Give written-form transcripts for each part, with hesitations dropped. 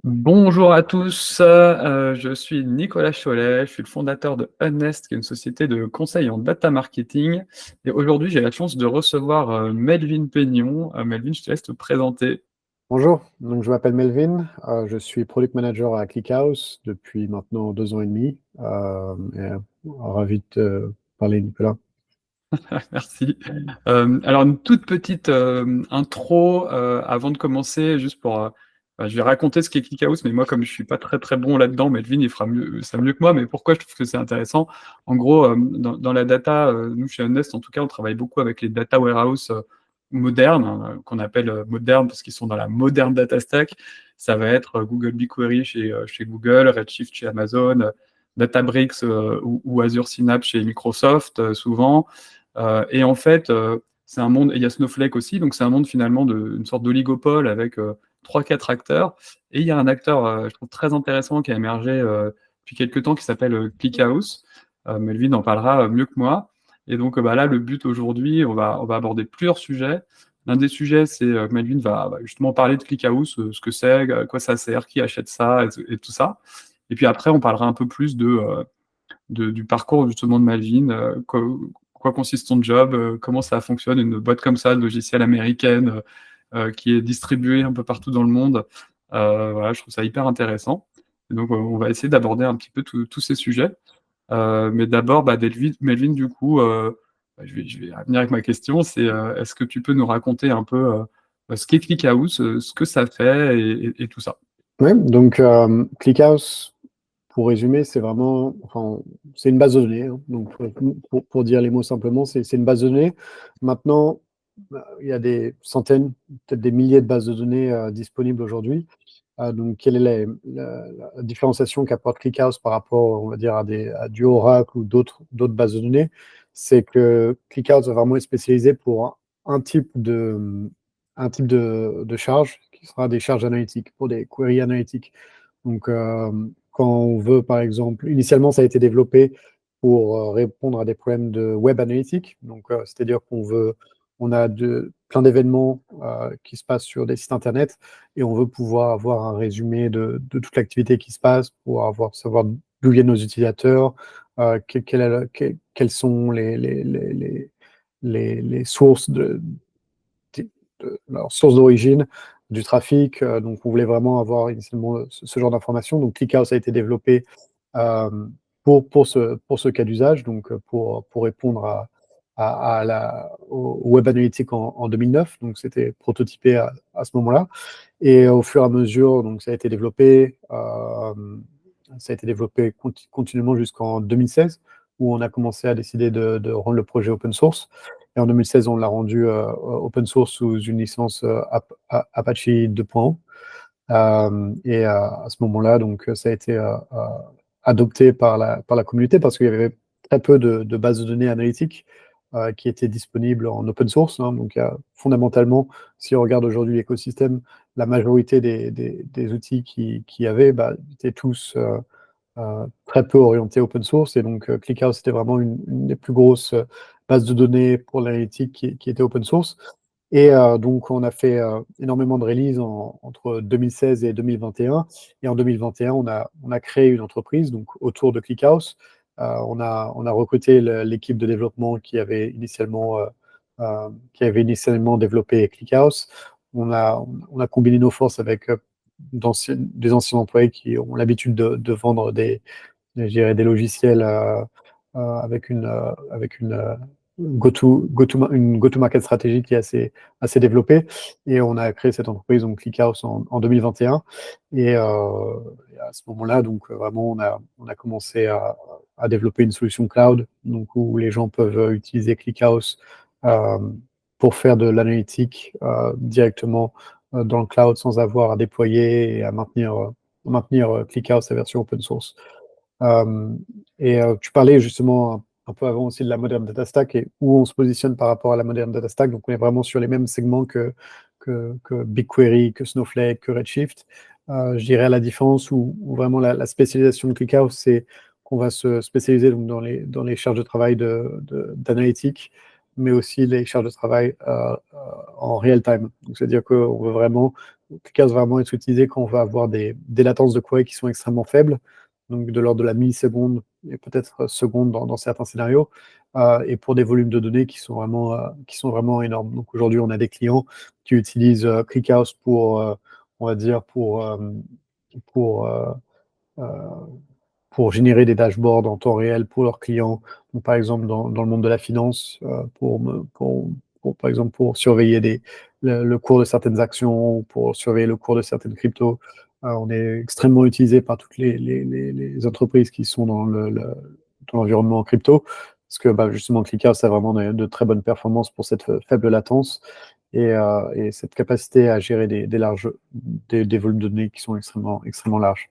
Bonjour à tous, je suis Nicolas Cholet, je suis le fondateur de Unnest, qui est une société de conseil en data marketing. Et aujourd'hui, j'ai la chance de recevoir Melvin Peignon. Melvin, je te laisse te présenter. Bonjour, donc je m'appelle Melvin, je suis product manager à ClickHouse depuis maintenant 2 ans et demi. Ravi de te parler, Nicolas. Merci. Alors, une toute petite intro avant de commencer, juste pour. Je vais raconter ce qu'est ClickHouse, mais moi, comme je suis pas très très bon là-dedans, Melvin, il fera ça mieux que moi. Mais pourquoi je trouve que c'est intéressant? En gros, dans la data, nous, chez Honest, en tout cas, on travaille beaucoup avec les data warehouse modernes, hein, qu'on appelle modernes parce qu'ils sont dans la moderne data stack. Ça va être Google BigQuery chez Google, Redshift chez Amazon, Databricks ou Azure Synapse chez Microsoft, souvent. Et en fait, c'est un monde, et il y a Snowflake aussi, donc c'est un monde finalement une sorte d'oligopole avec 3-4 acteurs. Et il y a un acteur, je trouve, très intéressant qui a émergé depuis quelques temps qui s'appelle ClickHouse. Melvin en parlera mieux que moi. Et donc bah, là, le but aujourd'hui, on va aborder plusieurs sujets. L'un des sujets, c'est que Melvin va justement parler de ClickHouse, ce que c'est, à quoi ça sert, qui achète ça, et tout ça. Et puis après, on parlera un peu plus du parcours justement de Melvin, quoi consiste ton job, comment ça fonctionne, une boîte comme ça, de logiciel américaine, qui est distribuée un peu partout dans le monde. Voilà, je trouve ça hyper intéressant. Et donc, on va essayer d'aborder un petit peu tous ces sujets. Mais d'abord, bah, Melvin, du coup, bah, je vais venir avec ma question, c'est est-ce que tu peux nous raconter un peu ce qu'est ClickHouse, ce que ça fait et tout ça? Ouais, donc ClickHouse, pour résumer, c'est vraiment, enfin, c'est une base de données, hein. Donc pour dire les mots simplement, c'est une base de données. Maintenant, il y a des centaines, peut-être des milliers de bases de données disponibles aujourd'hui. Donc, quelle est la différenciation qu'apporte ClickHouse par rapport, on va dire, à du Oracle ou d'autres bases de données? C'est que ClickHouse va vraiment être spécialisé pour un type de charge qui sera des charges analytiques, pour des queries analytiques. Donc, quand on veut, par exemple, initialement, ça a été développé pour répondre à des problèmes de web analytique. Donc, c'est-à-dire on a plein d'événements qui se passent sur des sites internet et on veut pouvoir avoir un résumé de toute l'activité qui se passe pour savoir d'où viennent nos utilisateurs, quelles sont les sources leur source d'origine du trafic. Donc, on voulait vraiment avoir initialement ce genre d'informations. Donc, ClickHouse a été développé euh, pour ce cas d'usage, donc pour répondre au Web Analytics en 2009. Donc, c'était prototypé à ce moment-là. Et au fur et à mesure, donc, ça a été développé continuellement jusqu'en 2016, où on a commencé à décider de rendre le projet open source. Et en 2016, on l'a rendu open source sous une licence Apache 2.0. À ce moment-là, donc, ça a été adopté par la communauté parce qu'il y avait très peu de bases de données analytiques qui étaient disponibles en open source, hein. Donc, fondamentalement, si on regarde aujourd'hui l'écosystème, la majorité des outils qui y avait bah, étaient tous très peu orientés open source. Et donc, ClickHouse, c'était vraiment une des plus grosses bases de données pour l'analytique qui était open source. Et donc, on a fait énormément de releases entre 2016 et 2021. Et en 2021, on a créé une entreprise donc, autour de ClickHouse. On a recruté l'équipe de développement qui avait initialement développé ClickHouse. On a combiné nos forces avec des anciens employés qui ont l'habitude de vendre je dirais, des logiciels avec une go-to-market stratégie qui est assez développée. Et on a créé cette entreprise, donc ClickHouse, en 2021. Et à ce moment-là, donc vraiment, on a commencé à développer une solution cloud, donc où les gens peuvent utiliser ClickHouse euh, pour faire de l'analytique directement dans le cloud sans avoir à déployer et à maintenir ClickHouse, sa version open source. Euh, Tu parlais justement un peu avant aussi de la Modern Data Stack et où on se positionne par rapport à la Modern Data Stack. Donc, on est vraiment sur les mêmes segments que BigQuery, que Snowflake, que Redshift. Je dirais à la différence où vraiment la spécialisation de ClickHouse, c'est qu'on va se spécialiser donc, dans les charges de travail d'analytique mais aussi les charges de travail en real time. Donc, c'est-à-dire qu'on veut vraiment, ClickHouse va vraiment être utilisé quand on va avoir des latences de query qui sont extrêmement faibles, donc de l'ordre de la milliseconde et peut-être seconde dans certains scénarios, et pour des volumes de données qui sont vraiment énormes. Donc aujourd'hui, on a des clients qui utilisent ClickHouse on va dire, pour euh, pour générer des dashboards en temps réel pour leurs clients. Donc, par exemple, dans le monde de la finance, par exemple, pour surveiller le cours de certaines actions, pour surveiller le cours de certaines cryptos. On est extrêmement utilisé par toutes les entreprises qui sont dans l'environnement crypto, parce que justement, ClickHouse a vraiment de très bonnes performances pour cette faible latence et cette capacité à gérer des volumes de données qui sont extrêmement larges.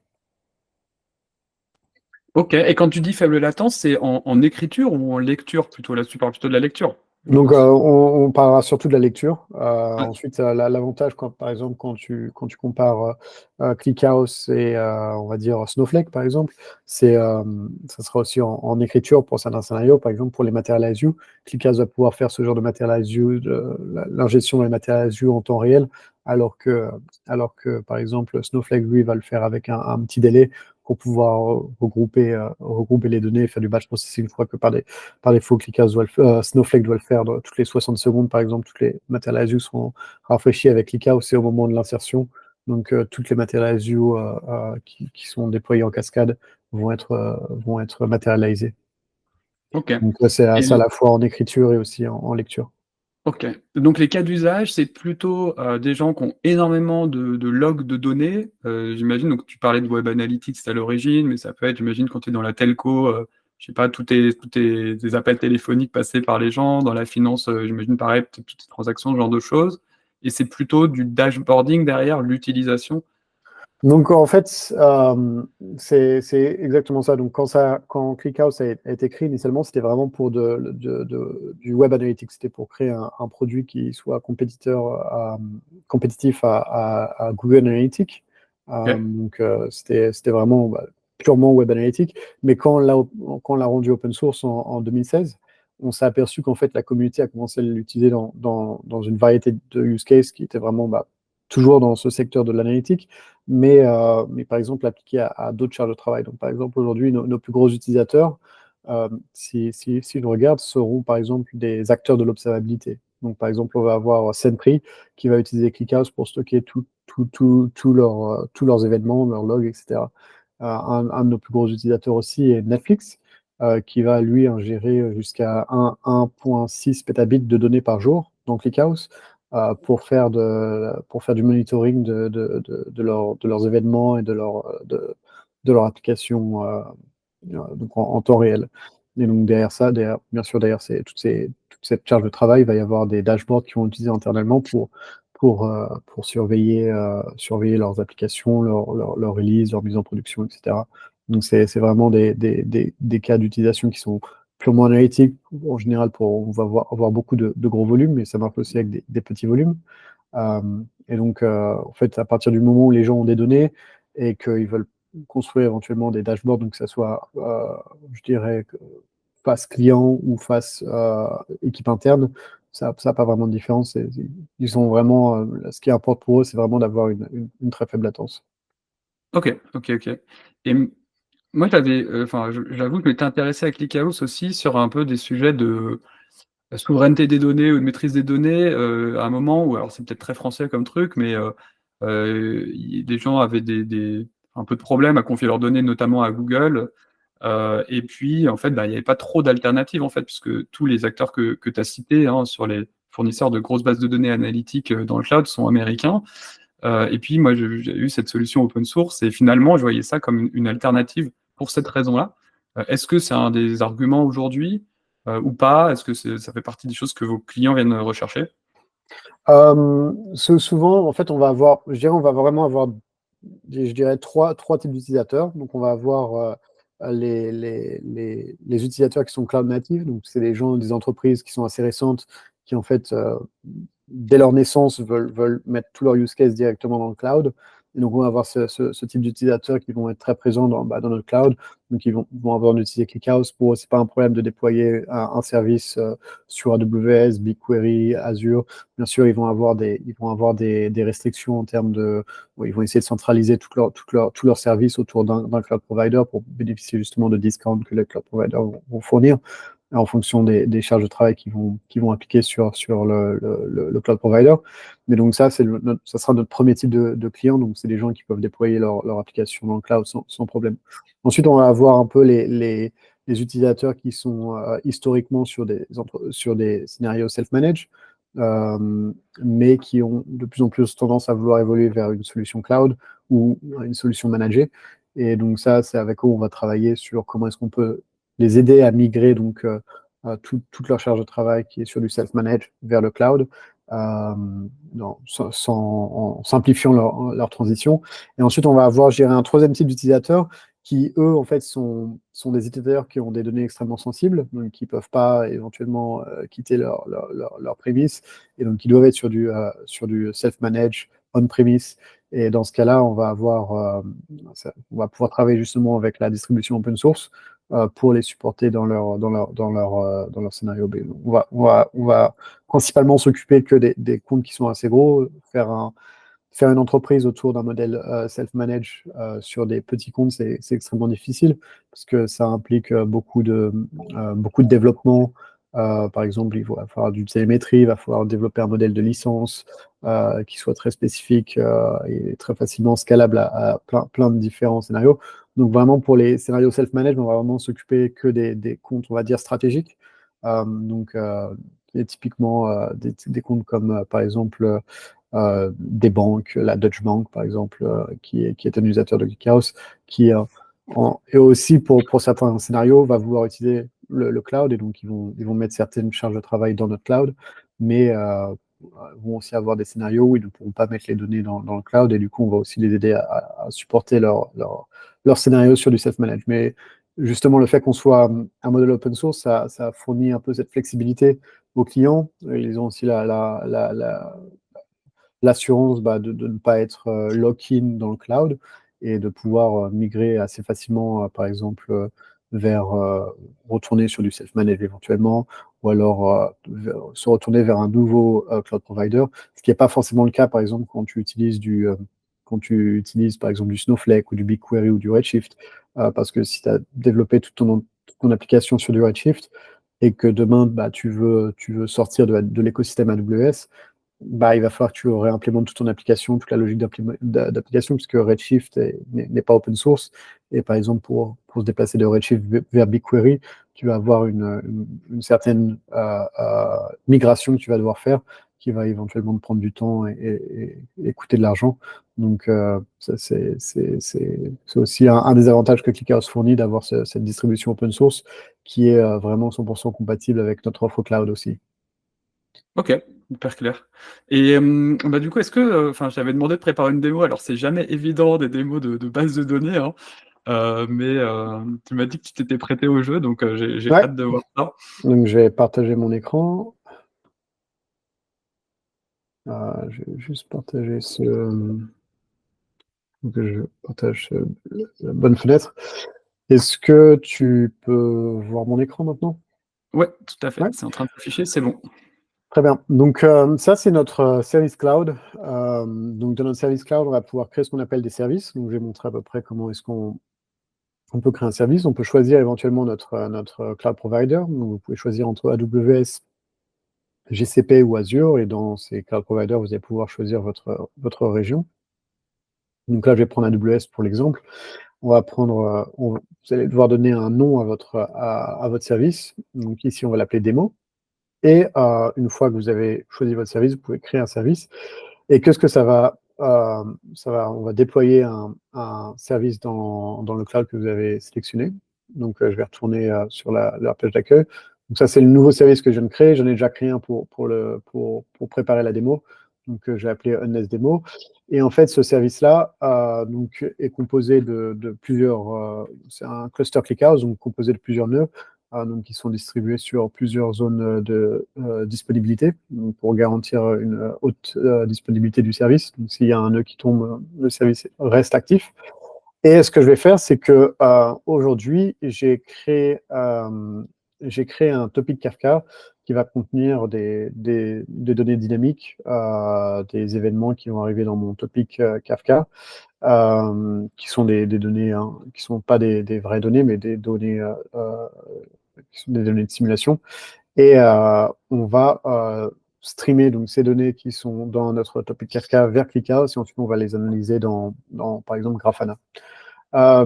Ok, et quand tu dis faible latence, c'est en écriture ou en lecture plutôt? Là, tu parles plutôt de la lecture, je Donc, pense. on parlera surtout de la lecture. Ouais. Ensuite, l'avantage, par exemple, quand tu compares ClickHouse et, on va dire, Snowflake, par exemple, ça sera aussi en écriture pour certains scénarios. Par exemple, pour les Materialize View, ClickHouse va pouvoir faire ce genre de Materialize View, l'ingestion des Materialize View en temps réel, alors que, par exemple, Snowflake, lui, va le faire avec un petit délai pour pouvoir regrouper les données et faire du batch processing une fois que par défaut, Snowflake doit le faire toutes les 60 secondes, par exemple. Toutes les Materialize Views sont rafraîchies avec ClickHouse, c'est au moment de l'insertion. Donc, toutes les Materialize Views qui sont déployées en cascade vont être matérialisées. Ok. Donc, c'est à Et la fois en écriture et aussi en lecture. Ok. Donc les cas d'usage, c'est plutôt des gens qui ont énormément de logs de données, j'imagine. Donc tu parlais de Web Analytics à l'origine, mais ça peut être, j'imagine, quand tu es dans la telco, je sais pas, des appels téléphoniques passés par les gens, dans la finance, j'imagine pareil, peut-être toutes ces transactions, ce genre de choses. Et c'est plutôt du dashboarding derrière l'utilisation. Donc en fait, c'est exactement ça. Donc quand ClickHouse a été créé initialement, c'était vraiment pour du web analytics. C'était pour créer un produit qui soit compétitif à Google Analytics. Ok. C'était vraiment purement web analytics. Mais quand on l'a rendu open source en 2016, on s'est aperçu qu'en fait la communauté a commencé à l'utiliser dans une variété de use cases qui étaient vraiment toujours dans ce secteur de l'analytique, mais par exemple appliqué à d'autres charges de travail. Donc, par exemple, aujourd'hui, nos plus gros utilisateurs, si je regarde, seront par exemple des acteurs de l'observabilité. Donc, par exemple, on va avoir Sentry qui va utiliser ClickHouse pour stocker tous leurs événements, leurs logs, etc. Un de nos plus gros utilisateurs aussi est Netflix, qui va lui ingérer jusqu'à 1,6 pétabits de données par jour dans ClickHouse pour faire du monitoring de leurs événements et de leur application donc en temps réel. Et donc bien sûr, derrière toute cette charge de travail, il va y avoir des dashboards qui vont utiliser internellement pour surveiller leurs applications, leur release, leur mise en production, etc. Donc c'est vraiment des cas d'utilisation qui sont purement analytiques. En général, on va avoir beaucoup de gros volumes, mais ça marche aussi avec des petits volumes. Euh, et donc, en fait, à partir du moment où les gens ont des données et qu'ils veulent construire éventuellement des dashboards, donc que ça soit, je dirais, face client ou face équipe interne, ça n'a pas vraiment de différence. Ils sont vraiment, ce qui importe pour eux, c'est vraiment d'avoir une très faible latence. Ok, ok, ok. Et moi, enfin, j'avoue que je m'étais intéressé à ClickHouse aussi sur un peu des sujets de la souveraineté des données ou de maîtrise des données à un moment où, alors c'est peut-être très français comme truc, mais des gens avaient un peu de problèmes à confier leurs données, notamment à Google. Et puis, en fait, il n'y avait pas trop d'alternatives, en fait, puisque tous les acteurs que tu as cités hein, sur les fournisseurs de grosses bases de données analytiques dans le cloud sont américains. Et puis, moi, j'ai eu cette solution open source et finalement, je voyais ça comme une alternative pour cette raison-là. Est-ce que c'est un des arguments aujourd'hui ou pas? Est-ce que ça fait partie des choses que vos clients viennent rechercher? Souvent, en fait, on va vraiment avoir, je dirais, trois types d'utilisateurs. Donc, on va avoir les utilisateurs qui sont cloud native. Donc, c'est des entreprises qui sont assez récentes, qui, en fait, dès leur naissance, veulent mettre tous leurs use cases directement dans le cloud Et donc, on va avoir ce type d'utilisateurs qui vont être très présents dans notre cloud. Donc, ils vont avoir utilisé ClickHouse. Pour eux, c'est pas un problème de déployer un service sur AWS, BigQuery, Azure. Bien sûr, ils vont avoir des restrictions en termes de... Bon, ils vont essayer de centraliser tous leurs services autour d'un cloud provider pour bénéficier justement de discounts que les cloud providers vont fournir en fonction des charges de travail qui vont appliquer sur le cloud provider. Mais donc ça sera notre premier type de client. Donc c'est des gens qui peuvent déployer leur application dans le cloud sans problème. Ensuite, on va avoir un peu les utilisateurs qui sont historiquement sur des scénarios self-managed, mais qui ont de plus en plus tendance à vouloir évoluer vers une solution cloud ou une solution managée. Et donc ça, c'est avec eux on va travailler sur comment est-ce qu'on peut les aider à migrer donc toute leur charge de travail qui est sur du self-managed vers le cloud, en simplifiant leur transition. Et ensuite, on va avoir, je dirais, un troisième type d'utilisateurs qui, eux, en fait, sont des utilisateurs qui ont des données extrêmement sensibles, donc qui ne peuvent pas éventuellement quitter leur prémisse, et donc qui doivent être sur du self-managed on-premise. Et dans ce cas-là, on va pouvoir travailler justement avec la distribution open source pour les supporter dans leur scénario B. Donc, on va principalement s'occuper que des comptes qui sont assez gros, faire une entreprise autour d'un modèle self-managed sur des petits comptes, c'est extrêmement difficile parce que ça implique beaucoup de développement. Par exemple, il va falloir du télémétrie, il va falloir développer un modèle de licence qui soit très spécifique et très facilement scalable à plein de différents scénarios. Donc vraiment, pour les scénarios self-managed, on va vraiment s'occuper que des comptes, on va dire, stratégiques. Et typiquement des comptes comme, par exemple, des banques, la Deutsche Bank, par exemple, qui est un utilisateur de ClickHouse, qui et aussi, pour certains scénarios, va vouloir utiliser le cloud, et donc ils vont mettre certaines charges de travail dans notre cloud, mais vont aussi avoir des scénarios où ils ne pourront pas mettre les données dans le cloud, et du coup, on va aussi les aider à supporter leur scénario sur du self-managed. Mais justement, le fait qu'on soit un modèle open source, ça fournit un peu cette flexibilité aux clients. Ils ont aussi l'assurance de ne pas être lock-in dans le cloud et de pouvoir migrer assez facilement, par exemple, vers retourner sur du self-managed éventuellement, ou alors se retourner vers un nouveau cloud provider, ce qui n'est pas forcément le cas, par exemple, quand tu utilises par exemple du Snowflake ou du BigQuery ou du Redshift, parce que si tu as développé toute ton application sur du Redshift et que demain tu veux sortir de l'écosystème AWS, il va falloir que tu réimplémentes toute ton application, toute la logique d'application, puisque Redshift n'est pas open source. Et par exemple, pour se déplacer de Redshift vers BigQuery, tu vas avoir une certaine migration que tu vas devoir faire, qui va éventuellement te prendre du temps et coûter de l'argent. Donc, c'est aussi un des avantages que ClickHouse fournit, d'avoir cette distribution open source qui est vraiment 100% compatible avec notre offre cloud aussi. Ok, hyper clair. Et du coup, est-ce que, j'avais demandé de préparer une démo, alors c'est jamais évident des démos de base de données, hein, mais tu m'as dit que tu t'étais prêté au jeu, donc j'ai Ouais, hâte de voir ça. donc je vais partager mon écran. Je vais juste partager je partage la bonne fenêtre. Est-ce que tu peux voir mon écran maintenant? Ouais, tout à fait, Ouais, c'est en train de s'afficher, c'est bon. très bien. Donc ça, c'est notre service cloud. Donc dans notre service cloud, on va pouvoir créer ce qu'on appelle des services. Donc je vais montrer à peu près comment est-ce qu'on peut créer un service. On peut choisir éventuellement notre cloud provider. Donc vous pouvez choisir entre AWS, GCP ou Azure. Et dans ces cloud providers, vous allez pouvoir choisir votre région. Donc là, je vais prendre AWS pour l'exemple. On va prendre, vous allez devoir donner un nom à votre service. Donc ici, on va l'appeler démo. Et une fois que vous avez choisi votre service, vous pouvez créer un service. Et qu'est-ce que ça va, on va déployer un service dans le cloud que vous avez sélectionné. Donc je vais retourner sur la page d'accueil. Donc ça, c'est le nouveau service que je viens de créer. J'en ai déjà créé un pour préparer la démo. Donc j'ai appelé Unless Demo. Et en fait, ce service-là est composé de plusieurs. C'est un cluster ClickHouse, donc composé de plusieurs nœuds. donc qui sont distribués sur plusieurs zones de disponibilité, donc pour garantir une haute disponibilité du service. Donc, s'il y a un nœud qui tombe, le service reste actif. Et ce que je vais faire, c'est que aujourd'hui, j'ai créé un topic Kafka qui va contenir des données dynamiques, des événements qui vont arriver dans mon topic Kafka, qui sont des données, hein, qui ne sont pas des vraies données, mais des données, qui sont des données de simulation. Et on va streamer donc, ces données qui sont dans notre topic Kafka vers ClickHouse, et ensuite on va les analyser dans par exemple, Grafana.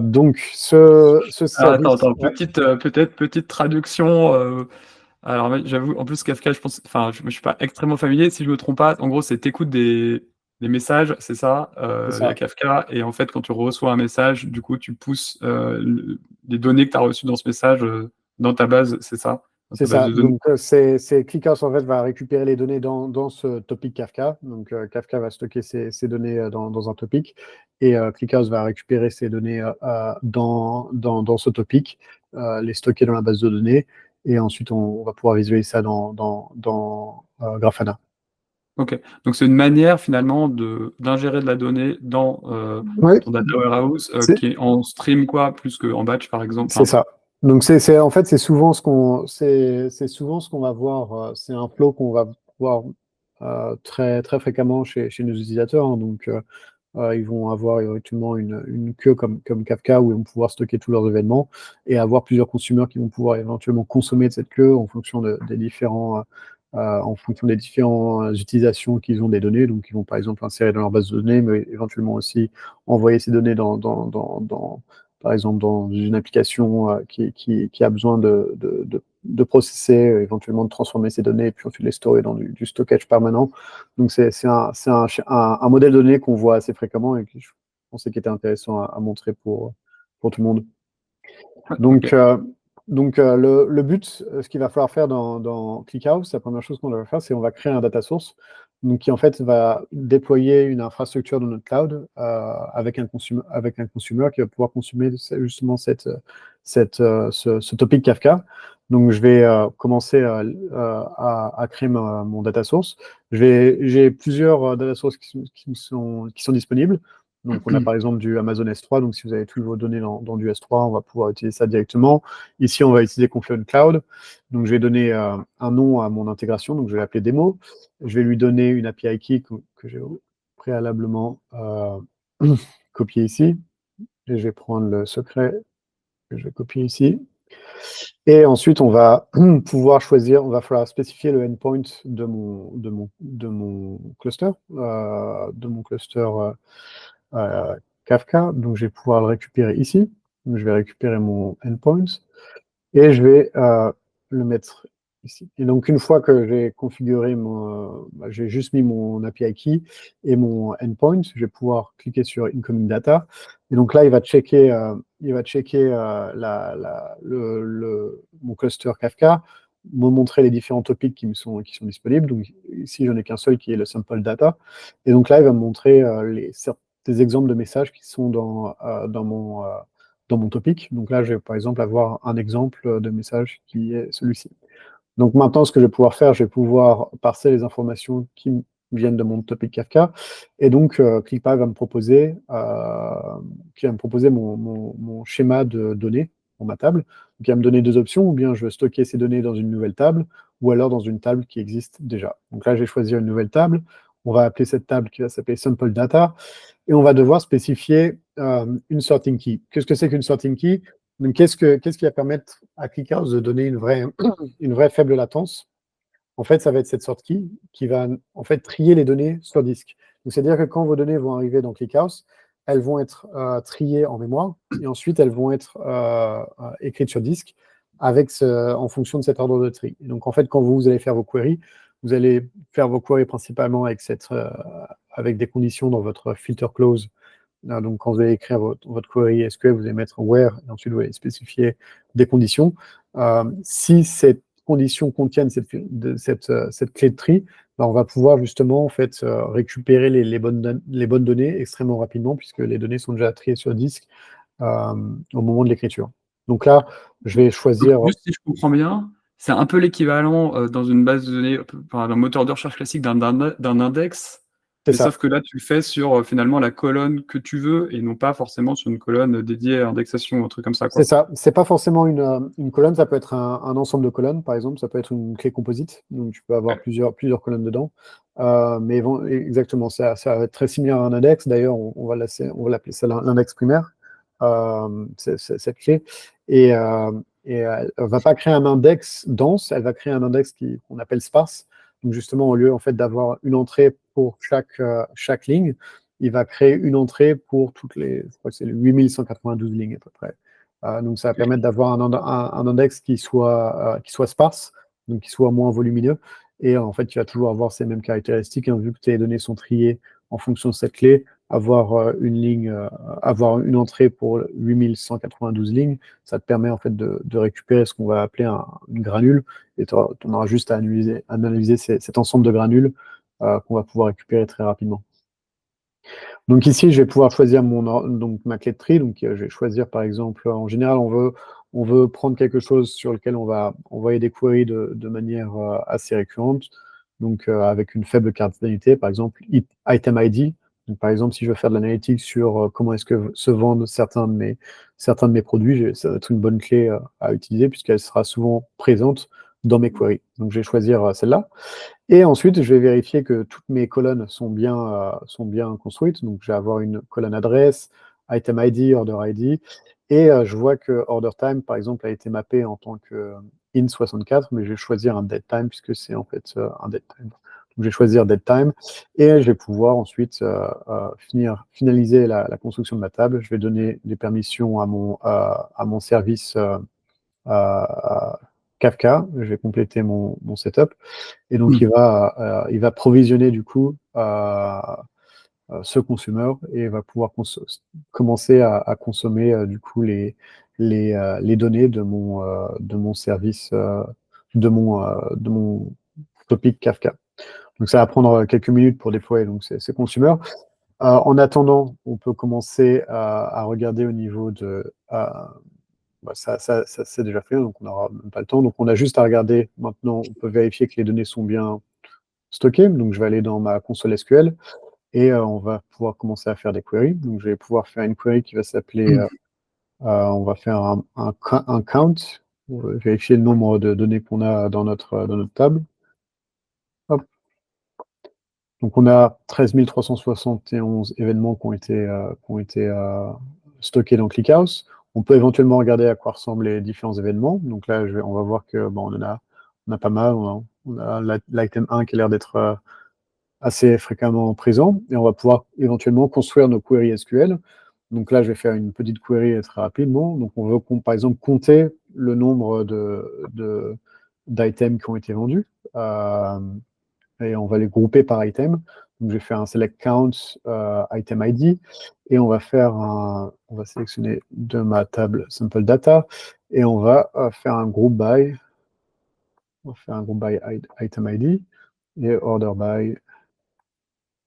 Donc, ce service... Attends, Ouais, peut-être petite traduction. Alors, j'avoue, en plus, Kafka, je pense, enfin, je suis pas extrêmement familier. Si je me trompe pas, en gros, c'est t'écoutes des messages, c'est ça, c'est via ça. Kafka. Et en fait, quand tu reçois un message, du coup, tu pousses les données que tu as reçues dans ce message dans ta base, c'est ça, dans C'est ta base ça. de données. Donc, ClickHouse, en fait, va récupérer les données dans ce topic Kafka. Donc, Kafka va stocker ces données dans un topic. Et ClickHouse va récupérer ces données dans ce topic, les stocker dans la base de données. Et ensuite, on va pouvoir visualiser ça dans Grafana. Ok. Donc, c'est une manière, finalement, d'ingérer de la donnée dans Oui, ton data warehouse c'est qui est en stream, quoi, plus qu'en batch, par exemple. c'est Enfin, ça. Donc, en fait, c'est souvent ce qu'on va voir. C'est un flow qu'on va voir très, très fréquemment chez nos utilisateurs, hein. Donc, ils vont avoir éventuellement une queue comme Kafka où ils vont pouvoir stocker tous leurs événements et avoir plusieurs consommateurs qui vont pouvoir éventuellement consommer de cette queue en fonction des différentes utilisations qu'ils ont des données. Donc, ils vont par exemple insérer dans leur base de données, mais éventuellement aussi envoyer ces données par exemple, dans une application qui a besoin de processer, éventuellement de transformer ces données et puis ensuite les stocker dans du stockage permanent. Donc, c'est un modèle de données qu'on voit assez fréquemment et que je pensais qu'il était intéressant à montrer pour tout le monde. Donc, ok. le but, ce qu'il va falloir faire dans ClickHouse, la première chose qu'on va faire, c'est on va créer un data source donc, qui en fait va déployer une infrastructure dans notre cloud avec un consumer qui va pouvoir consommer justement ce topic Kafka. Donc, je vais commencer à créer mon data source. J'ai plusieurs data sources qui sont disponibles. Donc, on a par exemple du Amazon S3. Donc, si vous avez toutes vos données dans du S3, on va pouvoir utiliser ça directement. Ici, on va utiliser Confluent Cloud. Donc, je vais donner un nom à mon intégration. Donc, je vais l'appeler démo. Je vais lui donner une API key que j'ai préalablement copié ici. Et je vais prendre le secret que je vais copier ici. Et ensuite, on va pouvoir choisir, on va falloir spécifier le endpoint de mon cluster, Kafka. Donc, je vais pouvoir le récupérer ici. Donc, je vais récupérer mon endpoint et je vais le mettre ici. Et donc, une fois que j'ai configuré j'ai juste mis mon API key et mon endpoint, je vais pouvoir cliquer sur Incoming Data. Et donc là, il va checker mon cluster Kafka, me montrer les différents topics qui sont disponibles. Donc ici, j'en ai qu'un seul qui est le sample data. Et donc là, il va me montrer des exemples de messages qui sont dans mon topic. Donc là, je vais par exemple avoir un exemple de message qui est celui-ci. Donc maintenant, ce que je vais pouvoir faire, je vais pouvoir parser les informations qui viennent de mon topic Kafka. Et donc, ClickPy va me proposer, mon schéma de données pour ma table. Donc, il va me donner deux options, ou bien je veux stocker ces données dans une nouvelle table, ou alors dans une table qui existe déjà. Donc là, je vais choisir une nouvelle table. On va appeler cette table qui va s'appeler Sample Data et on va devoir spécifier une sorting key. Qu'est-ce que c'est qu'une sorting key? Donc, qu'est-ce qui va permettre à ClickHouse de donner une vraie faible latence? En fait, ça va être cette sort key qui va en fait trier les données sur disque. C'est-à-dire que quand vos données vont arriver dans ClickHouse, elles vont être triées en mémoire et ensuite elles vont être écrites sur disque en fonction de cet ordre de tri. Et donc, en fait, quand vous allez faire vos queries, vous allez faire vos queries principalement avec des conditions dans votre filter clause. Donc, quand vous allez écrire votre query SQL, vous allez mettre where et ensuite vous allez spécifier des conditions. Si ces conditions contiennent cette clé de tri, ben, on va pouvoir justement en fait récupérer les bonnes données extrêmement rapidement puisque les données sont déjà triées sur disque au moment de l'écriture. Donc là, je vais choisir... Juste si je comprends bien, c'est un peu l'équivalent dans une base de données, enfin, d'un moteur de recherche classique d'un index, C'est mais ça. sauf que là, tu le fais sur finalement la colonne que tu veux et non pas forcément sur une colonne dédiée à indexation ou un truc comme ça, C'est quoi. ça. C'est pas forcément une colonne, ça peut être un ensemble de colonnes, par exemple, ça peut être une clé composite, donc tu peux avoir Ouais. plusieurs colonnes dedans. Mais exactement, ça va être très similaire à un index. D'ailleurs, on va l'appeler ça l'index primaire, cette clé. Et, elle va pas créer un index dense, elle va créer un index qu'on appelle sparse. Donc justement, au lieu en fait d'avoir une entrée pour chaque ligne, il va créer une entrée pour toutes les, je crois que c'est les 8192 lignes à peu près. Donc ça va permettre d'avoir un index qui soit sparse, donc qui soit moins volumineux. Et en fait, tu vas toujours avoir ces mêmes caractéristiques, hein, vu que tes données sont triées en fonction de cette clé, avoir une entrée pour 8192 lignes, ça te permet en fait de récupérer ce qu'on va appeler une granule, et tu auras juste à analyser cet ensemble de granules qu'on va pouvoir récupérer très rapidement. Donc ici, je vais pouvoir choisir donc ma clé de tri. Donc je vais choisir par exemple, en général, on veut prendre quelque chose sur lequel on va envoyer des queries de manière assez récurrente, donc avec une faible cardinalité, par exemple item ID. Donc, par exemple, si je veux faire de l'analytique sur comment est-ce que se vendent certains de mes produits, ça va être une bonne clé à utiliser puisqu'elle sera souvent présente dans mes queries. Donc je vais choisir celle-là. Et ensuite, je vais vérifier que toutes mes colonnes sont bien construites. Donc, je vais avoir une colonne adresse, item ID, order ID. Et je vois que order time, par exemple, a été mappé en tant que in64, mais je vais choisir un dead time puisque c'est en fait un dead time. Donc, je vais choisir dead time et je vais pouvoir ensuite finaliser la construction de ma table. Je vais donner des permissions à mon service Kafka. Je vais compléter mon setup. Et donc, il va provisionner du coup ce consumer et va pouvoir commencer à consommer du coup les données de mon service, de mon topic Kafka. Donc, ça va prendre quelques minutes pour déployer donc, ces consumers. En attendant, on peut commencer à regarder au niveau de... ça, c'est déjà fait, donc on n'aura même pas le temps. Donc, on a juste à regarder maintenant, on peut vérifier que les données sont bien stocké. Donc, je vais aller dans ma console SQL et on va pouvoir commencer à faire des queries. Donc, je vais pouvoir faire une query qui va s'appeler, on va faire un count, vérifier le nombre de données qu'on a dans notre table. Hop. Donc, on a 13 371 événements qui ont été stockés dans ClickHouse. On peut éventuellement regarder à quoi ressemblent les différents événements. Donc là, on va voir que bon, on a pas mal. On a l'item 1 qui a l'air d'être assez fréquemment présent, et on va pouvoir éventuellement construire nos queries SQL. Donc là, je vais faire une petite query très rapidement. Donc on veut, par exemple, compter le nombre d'items qui ont été vendus, et on va les grouper par item. Donc je vais faire un select count item ID, et on va sélectionner de ma table sample data, et on va faire un group by, item ID et order by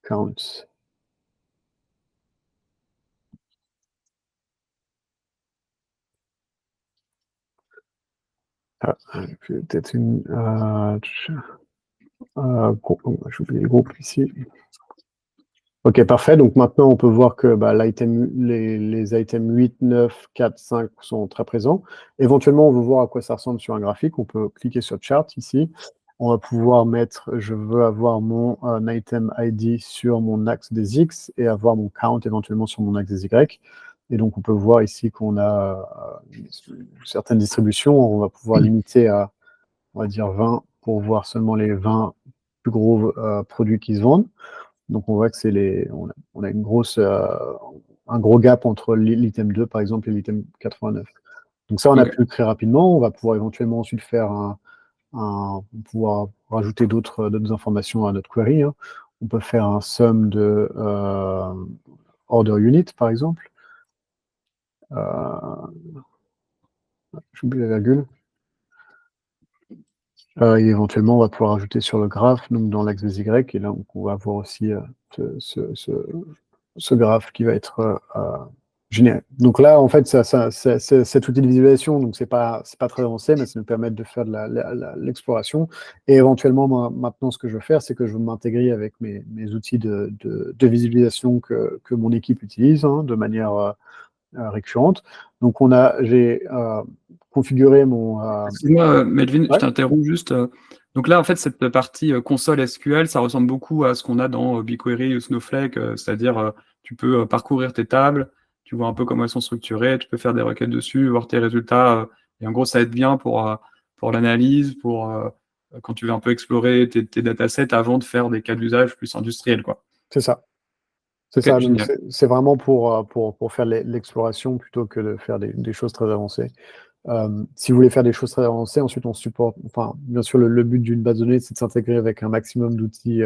count. Peut-être une. J'ai oublié le groupe ici. Ok, parfait. Donc maintenant, on peut voir que les items 8, 9, 4, 5 sont très présents. Éventuellement, on veut voir à quoi ça ressemble sur un graphique. On peut cliquer sur Chart ici. On va pouvoir mettre, je veux avoir mon item ID sur mon axe des X et avoir mon count éventuellement sur mon axe des Y. Et donc, on peut voir ici qu'on a certaines distributions. On va pouvoir limiter à, on va dire, 20 pour voir seulement les 20 plus gros produits qui se vendent. Donc, on voit que on a un gros gap entre l'item 2, par exemple, et l'item 89. Donc ça, on a pu le créer rapidement. On va pouvoir éventuellement ensuite faire pouvoir rajouter d'autres informations à notre query, hein. On peut faire un sum de order unit, par exemple. J'oublie la virgule. Et éventuellement, on va pouvoir ajouter sur le graphe, donc dans l'axe des Y, et là, on va avoir aussi ce graphe qui va être Génial. Donc là, en fait, cet outil de visualisation, donc c'est pas très avancé, mais ça nous permet de faire de l'exploration. Et éventuellement, maintenant, ce que je veux faire, c'est que je veux m'intégrer avec mes outils de visualisation que mon équipe utilise, hein, de manière récurrente. Donc j'ai configuré mon... Excuse-moi, Melvin, je ouais, t'interromps juste. Donc là, en fait, cette partie console SQL, ça ressemble beaucoup à ce qu'on a dans BigQuery ou Snowflake, c'est-à-dire tu peux parcourir tes tables, tu vois un peu comment elles sont structurées, tu peux faire des requêtes dessus, voir tes résultats, et en gros, ça aide bien pour l'analyse, quand tu veux un peu explorer tes datasets avant de faire des cas d'usage plus industriels, quoi. c'est ça. C'est Ok, ça. Donc génial. c'est vraiment pour faire l'exploration plutôt que de faire des choses très avancées. Si vous voulez faire des choses très avancées, ensuite on supporte, enfin, bien sûr, le but d'une base de données, c'est de s'intégrer avec un maximum d'outils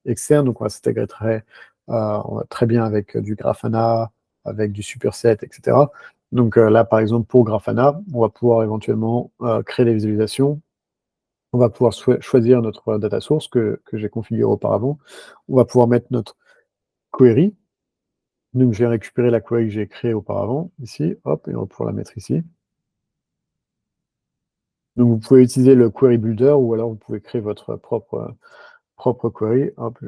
externes. Donc, on va s'intégrer très bien avec du Grafana, avec du Superset, etc. Donc, là, par exemple, pour Grafana, on va pouvoir éventuellement créer des visualisations. On va pouvoir choisir notre data source que j'ai configuré auparavant. On va pouvoir mettre notre query. Donc, je vais récupérer la query que j'ai créée auparavant, ici, hop, et on va pouvoir la mettre ici. Donc, vous pouvez utiliser le Query Builder ou alors vous pouvez créer votre propre query. Hop.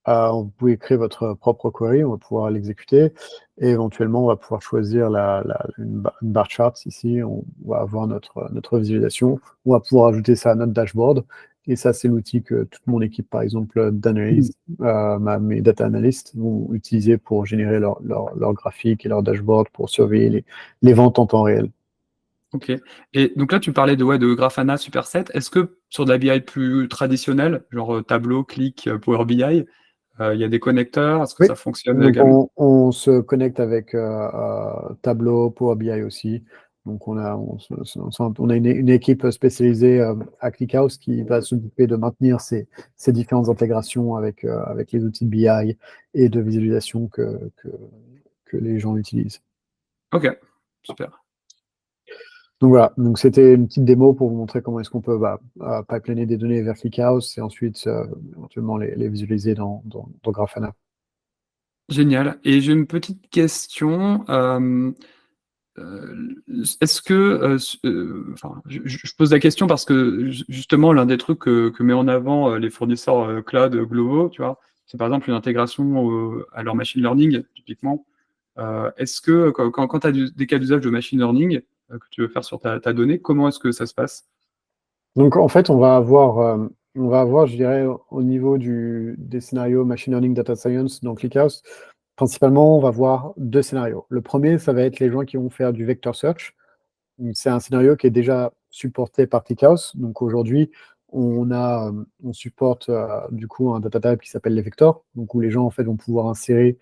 Vous pouvez créer votre propre query, on va pouvoir l'exécuter et éventuellement, on va pouvoir choisir une bar chart ici. On va avoir notre visualisation. On va pouvoir ajouter ça à notre dashboard. Et ça, c'est l'outil que toute mon équipe, par exemple, d'analyse, mes data analysts vont utiliser pour générer leur graphique et leur dashboard pour surveiller les ventes en temps réel. Ok. Et donc là, tu parlais de Grafana, Superset. Est-ce que sur de la BI plus traditionnelle, genre Tableau, Click, Power BI, il y a des connecteurs? Est-ce que Oui, ça fonctionne donc également? on se connecte avec Tableau, Power BI aussi. Donc on a une équipe spécialisée à ClickHouse qui va s'occuper de maintenir ces différentes intégrations avec les outils de BI et de visualisation que les gens utilisent. Ok, super. Donc voilà, donc c'était une petite démo pour vous montrer comment est-ce qu'on peut pipeliner des données vers ClickHouse et ensuite éventuellement les visualiser dans Grafana. Génial. Et j'ai une petite question. Est-ce que, enfin, je pose la question parce que justement, l'un des trucs que met en avant les fournisseurs cloud globaux, tu vois, c'est par exemple une intégration à leur machine learning, typiquement. Est-ce que quand tu as des cas d'usage de machine learning que tu veux faire sur ta donnée, comment est-ce que ça se passe? Donc, en fait, on va avoir, je dirais, au niveau des scénarios Machine Learning, Data Science dans ClickHouse, principalement, on va voir deux scénarios. Le premier, ça va être les gens qui vont faire du vector search. C'est un scénario qui est déjà supporté par ClickHouse. Donc aujourd'hui, on supporte du coup un data type qui s'appelle les vectors, donc où les gens en fait vont pouvoir insérer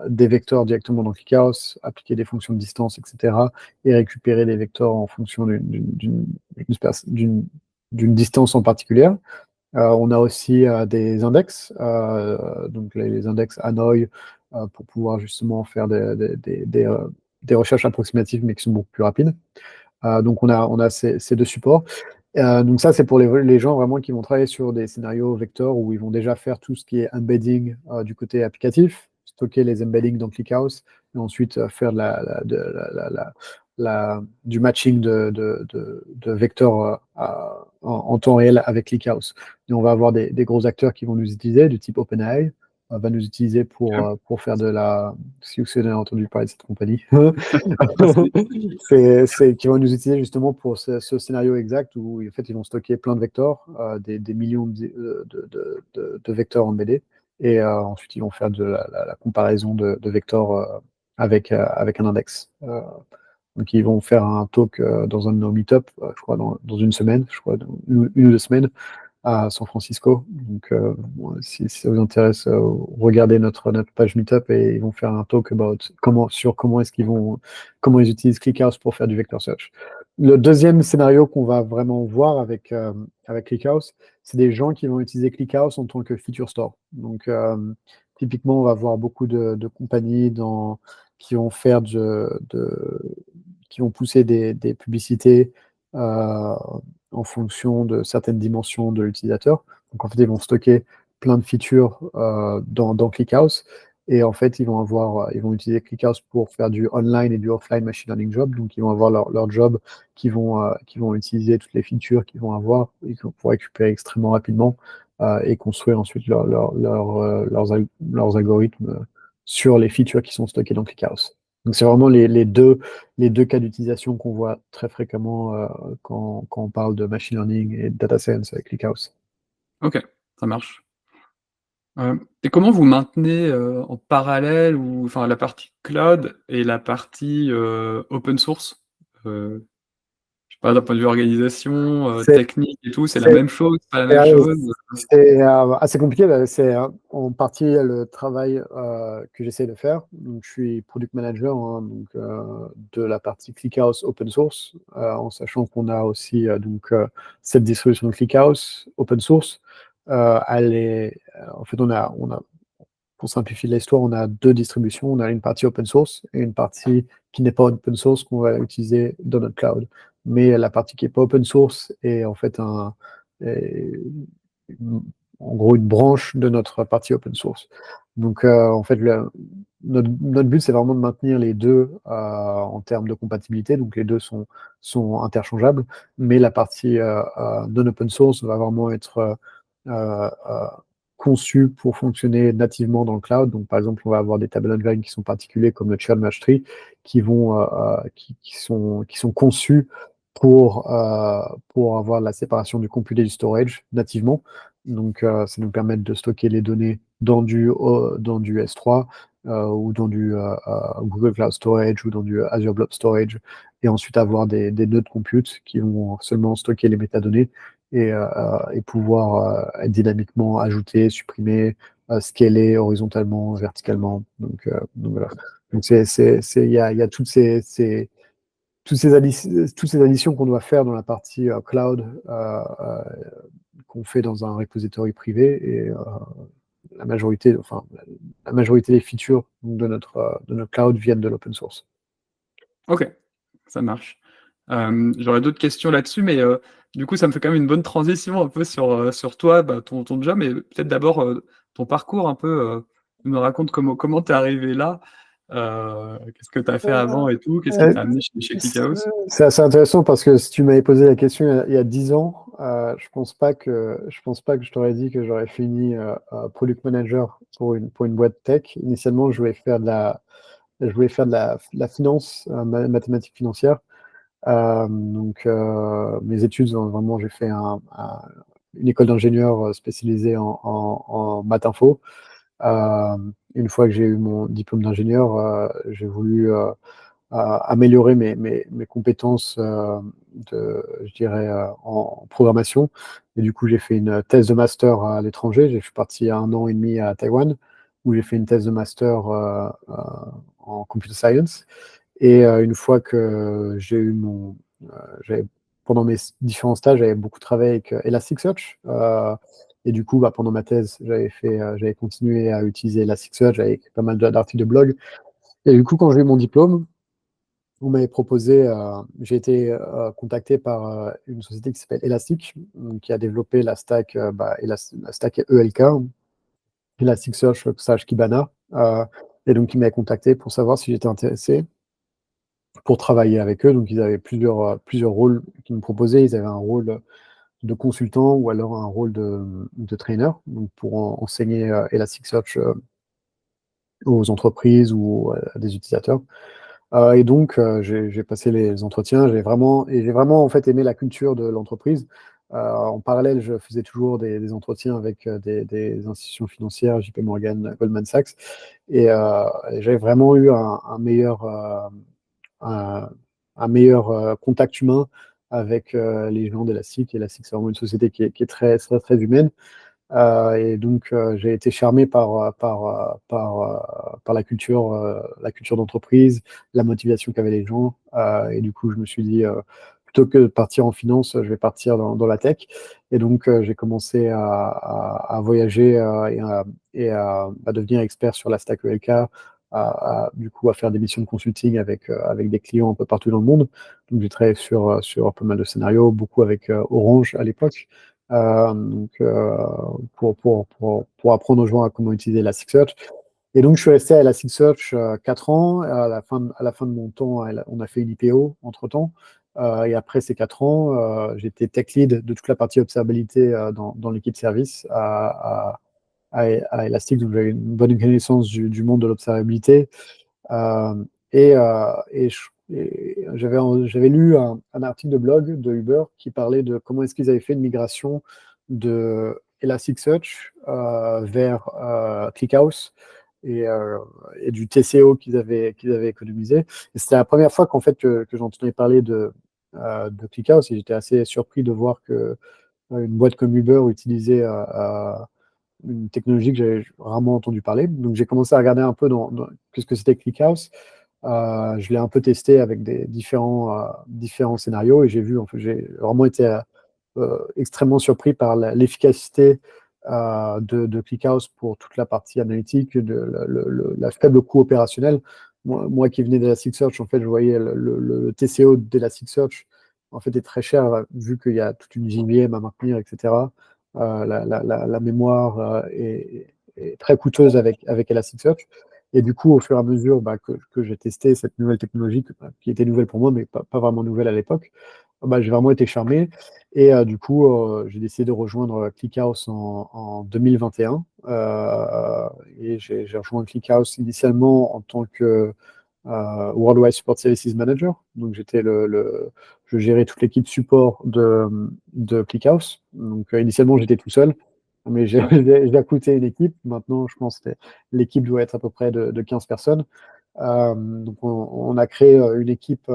des vecteurs directement dans ClickHouse, appliquer des fonctions de distance, etc., et récupérer des vecteurs en fonction d'une distance en particulier. On a aussi des index, donc les index Hanoi, pour pouvoir justement faire des recherches approximatives, mais qui sont beaucoup plus rapides. Donc on a ces deux supports. Donc ça, c'est pour les gens vraiment qui vont travailler sur des scénarios vecteurs où ils vont déjà faire tout ce qui est embedding du côté applicatif, stocker les embeddings dans ClickHouse, et ensuite faire du matching de vecteurs en temps réel avec ClickHouse. Et on va avoir des gros acteurs qui vont nous utiliser, du type OpenAI, va nous utiliser pour faire de la... Si vous avez entendu parler de cette compagnie. Si. Qui vont nous utiliser justement pour ce scénario exact où en fait ils vont stocker plein de vecteurs, des millions de vecteurs embeddés, et ensuite ils vont faire de la comparaison de vecteurs avec un index. Donc ils vont faire un talk dans un de nos meet-up, je crois dans une semaine, je crois, dans une ou deux semaines à San Francisco. Donc, bon, si ça vous intéresse, regardez notre page Meetup et ils vont faire un talk sur comment ils utilisent ClickHouse pour faire du vector search. Le deuxième scénario qu'on va vraiment voir avec ClickHouse, c'est des gens qui vont utiliser ClickHouse en tant que feature store. Donc, typiquement, on va voir beaucoup de compagnies qui vont faire qui vont pousser des publicités en fonction de certaines dimensions de l'utilisateur. Donc en fait, ils vont stocker plein de features dans ClickHouse Et en fait, ils vont utiliser ClickHouse pour faire du online et du offline machine learning job. Donc, ils vont avoir leur job qui vont utiliser toutes les features qu'ils vont avoir et pour récupérer extrêmement rapidement et construire ensuite leurs algorithmes sur les features qui sont stockées dans ClickHouse. Donc, c'est vraiment les deux cas d'utilisation qu'on voit très fréquemment quand on parle de machine learning et de data science avec ClickHouse. OK, ça marche. Et comment vous maintenez, en parallèle ou enfin la partie cloud et la partie, open source? Je sais pas, d'un point de vue organisation, C'est technique et tout, c'est la c'est- même chose, pas la même c'est- chose? c'est assez compliqué. C'est en partie le travail que j'essaie de faire. Donc, je suis product manager hein, donc, de la partie ClickHouse open source, en sachant qu'on a aussi cette distribution de ClickHouse open source. En fait, pour simplifier l'histoire, on a deux distributions. On a une partie open source et une partie qui n'est pas open source qu'on va utiliser dans notre cloud. Mais la partie qui n'est pas open source est en fait est en gros une branche de notre partie open source. Donc en fait, notre but, c'est vraiment de maintenir les deux en termes de compatibilité. Donc les deux sont interchangeables, mais la partie non open source va vraiment être euh, euh, conçu pour fonctionner nativement dans le cloud. Donc, par exemple, on va avoir des tables unvailed qui sont particuliers comme le churn match tree qui sont conçus pour avoir la séparation du compute et du storage nativement. Donc, ça nous permet de stocker les données dans du S3 ou dans du Google Cloud Storage ou dans du Azure Blob Storage et ensuite avoir des nœuds de compute qui vont seulement stocker les métadonnées et pouvoir être dynamiquement ajouté, supprimé, scaler horizontalement, verticalement. Donc voilà. Donc il y a toutes ces additions qu'on doit faire dans la partie cloud qu'on fait dans un repository privé et la majorité des features de notre cloud viennent de l'open source. OK, ça marche. J'aurais d'autres questions là-dessus, mais du coup, ça me fait quand même une bonne transition un peu sur toi, bah, ton job, mais peut-être d'abord, ton parcours un peu, tu me racontes comment tu es arrivé là? Qu'est-ce que tu as fait avant et tout? Qu'est-ce qui Euh, t'a amené chez ClickHouse? C'est assez intéressant parce que si tu m'avais posé la question il y a 10 ans, je pense pas que je t'aurais dit que j'aurais fini product manager pour une boîte tech. Initialement, je voulais faire de la finance, mathématiques financières. Mes études, vraiment, j'ai fait une école d'ingénieur spécialisée en maths info. Euh, une fois que j'ai eu mon diplôme d'ingénieur, j'ai voulu améliorer mes compétences je dirais, en programmation. Et du coup, j'ai fait une thèse de master à l'étranger. Je suis parti 1 an et demi à Taïwan, où j'ai fait une thèse de master en computer science. Et une fois que j'ai eu j'avais, pendant mes différents stages, j'avais beaucoup travaillé avec Elasticsearch. Et du coup, bah, pendant ma thèse, j'avais continué à utiliser Elasticsearch, j'avais écrit pas mal d'articles de blog. Et du coup, quand j'ai eu mon diplôme, on m'avait proposé, j'ai été contacté par une société qui s'appelle Elastic, donc, qui a développé la stack, la stack ELK, Elasticsearch slash Kibana. Et donc, ils m'avaient contacté pour savoir si j'étais intéressé pour travailler avec eux. Donc, ils avaient plusieurs rôles qu'ils me proposaient. Ils avaient un rôle de consultant ou alors un rôle de trainer, donc pour enseigner Elasticsearch aux entreprises ou à des utilisateurs. Et donc, j'ai passé les entretiens. J'ai vraiment en fait aimé la culture de l'entreprise. En parallèle, je faisais toujours des entretiens avec des institutions financières, JP Morgan, Goldman Sachs, et j'avais vraiment eu un, un meilleur contact humain avec les gens d'Elastic. Elastic, c'est vraiment une société qui est très humaine. Et donc, j'ai été charmé par la culture d'entreprise, la motivation qu'avaient les gens. Et du coup, je me suis dit, plutôt que de partir en finance, je vais partir dans la tech. Et donc, j'ai commencé à voyager à devenir expert sur la stack ELK, du coup, à faire des missions de consulting avec des clients un peu partout dans le monde. Donc, j'ai travaillé sur pas mal de scénarios, beaucoup avec Orange à l'époque. Donc, pour apprendre aux gens à comment utiliser Elasticsearch. Et donc, je suis resté à Elasticsearch 4 ans. À la fin de mon temps, on a fait une IPO entre-temps. Et après ces 4 ans, j'étais tech lead de toute la partie observabilité dans l'équipe service à Elastic. Donc, j'avais une bonne connaissance du monde de l'observabilité. Euh, j'avais lu un article de blog de Uber qui parlait de comment est-ce qu'ils avaient fait une migration de Elasticsearch vers ClickHouse et, euh, et du TCO qu'ils avaient économisé. Et c'était la première fois qu'en fait que j'entendais parler de ClickHouse et j'étais assez surpris de voir que une boîte comme Uber utilisait une technologie que j'avais rarement entendu parler. Donc j'ai commencé à regarder un peu qu'est-ce que c'était ClickHouse. Je l'ai un peu testé avec des différents scénarios et en fait, j'ai vraiment été extrêmement surpris par l'efficacité de ClickHouse pour toute la partie analytique, la faible coût opérationnel. Moi qui venais d'Elasticsearch, en fait, je voyais le TCO d'Elasticsearch en fait est très cher vu qu'il y a toute une JVM à maintenir, etc. La mémoire est très coûteuse avec Elasticsearch. Et du coup, au fur et à mesure que j'ai testé cette nouvelle technologie, qui était nouvelle pour moi, mais pas vraiment nouvelle à l'époque, j'ai vraiment été charmé. Et du coup, j'ai décidé de rejoindre ClickHouse en 2021. Et j'ai rejoint ClickHouse initialement en tant que Worldwide Support Services Manager. Donc, je gérais toute l'équipe support de ClickHouse. Donc, initialement, j'étais tout seul, mais j'ai recruté une équipe. Maintenant, je pense que l'équipe doit être à peu près de 15 personnes. Donc, on a créé une équipe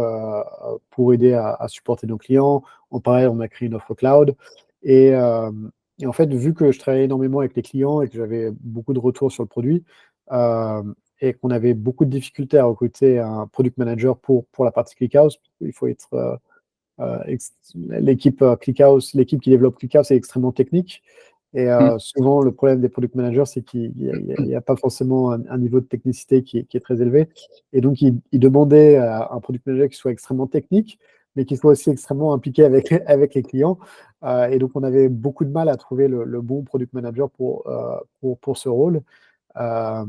pour aider à supporter nos clients. En parallèle, on a créé une offre cloud. Et, euh, et en fait, vu que je travaillais énormément avec les clients et que j'avais beaucoup de retours sur le produit, euh, et qu'on avait beaucoup de difficultés à recruter un product manager pour la partie ClickHouse, il faut être l'équipe ClickHouse, l'équipe qui développe ClickHouse est extrêmement technique. Et Mm. souvent, le problème des product managers, c'est qu'il n'y a, pas forcément un niveau de technicité qui est très élevé. Et donc, il demandait à un product manager qui soit extrêmement technique, mais qui soit aussi extrêmement impliqué avec les clients. Et donc, on avait beaucoup de mal à trouver le bon product manager pour ce rôle. Euh,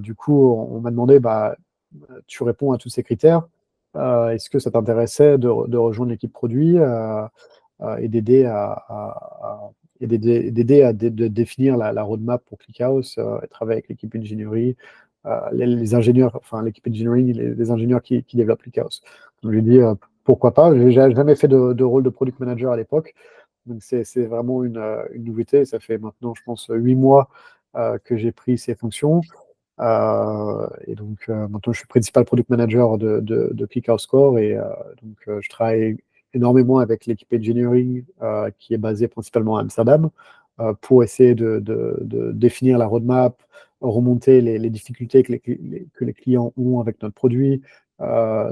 du coup, on m'a demandé, tu réponds à tous ces critères. Est-ce que ça t'intéressait de rejoindre l'équipe produit et d'aider de définir la roadmap pour ClickHouse et travailler avec l'équipe ingénierie, les ingénieurs, enfin l'équipe engineering, les ingénieurs qui développent ClickHouse. Donc j'ai dit pourquoi pas. J'ai jamais fait de rôle de product manager à l'époque, donc c'est vraiment une nouveauté. Ça fait maintenant, je pense, 8 mois que j'ai pris ces fonctions. Et donc maintenant, je suis principal product manager de ClickHouse Core et donc je travaille énormément avec l'équipe engineering qui est basée principalement à Amsterdam pour essayer de définir la roadmap, remonter les difficultés que les clients ont avec notre produit,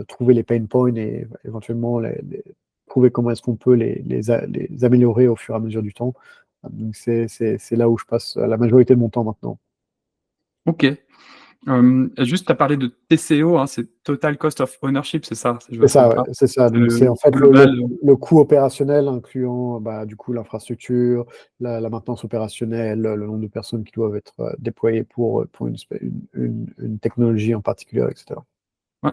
trouver les pain points et éventuellement trouver comment est-ce qu'on peut les améliorer au fur et à mesure du temps. Donc c'est là où je passe la majorité de mon temps maintenant. Ok. Juste, tu as parlé de TCO, hein, c'est Total Cost of Ownership, c'est ça, si je ne C'est me ça, trompe ouais, pas. c'est ça. C'est Donc, le c'est en fait global. le coût opérationnel incluant du coup l'infrastructure, la maintenance opérationnelle, le nombre de personnes qui doivent être déployées pour une technologie en particulier, etc. Ouais.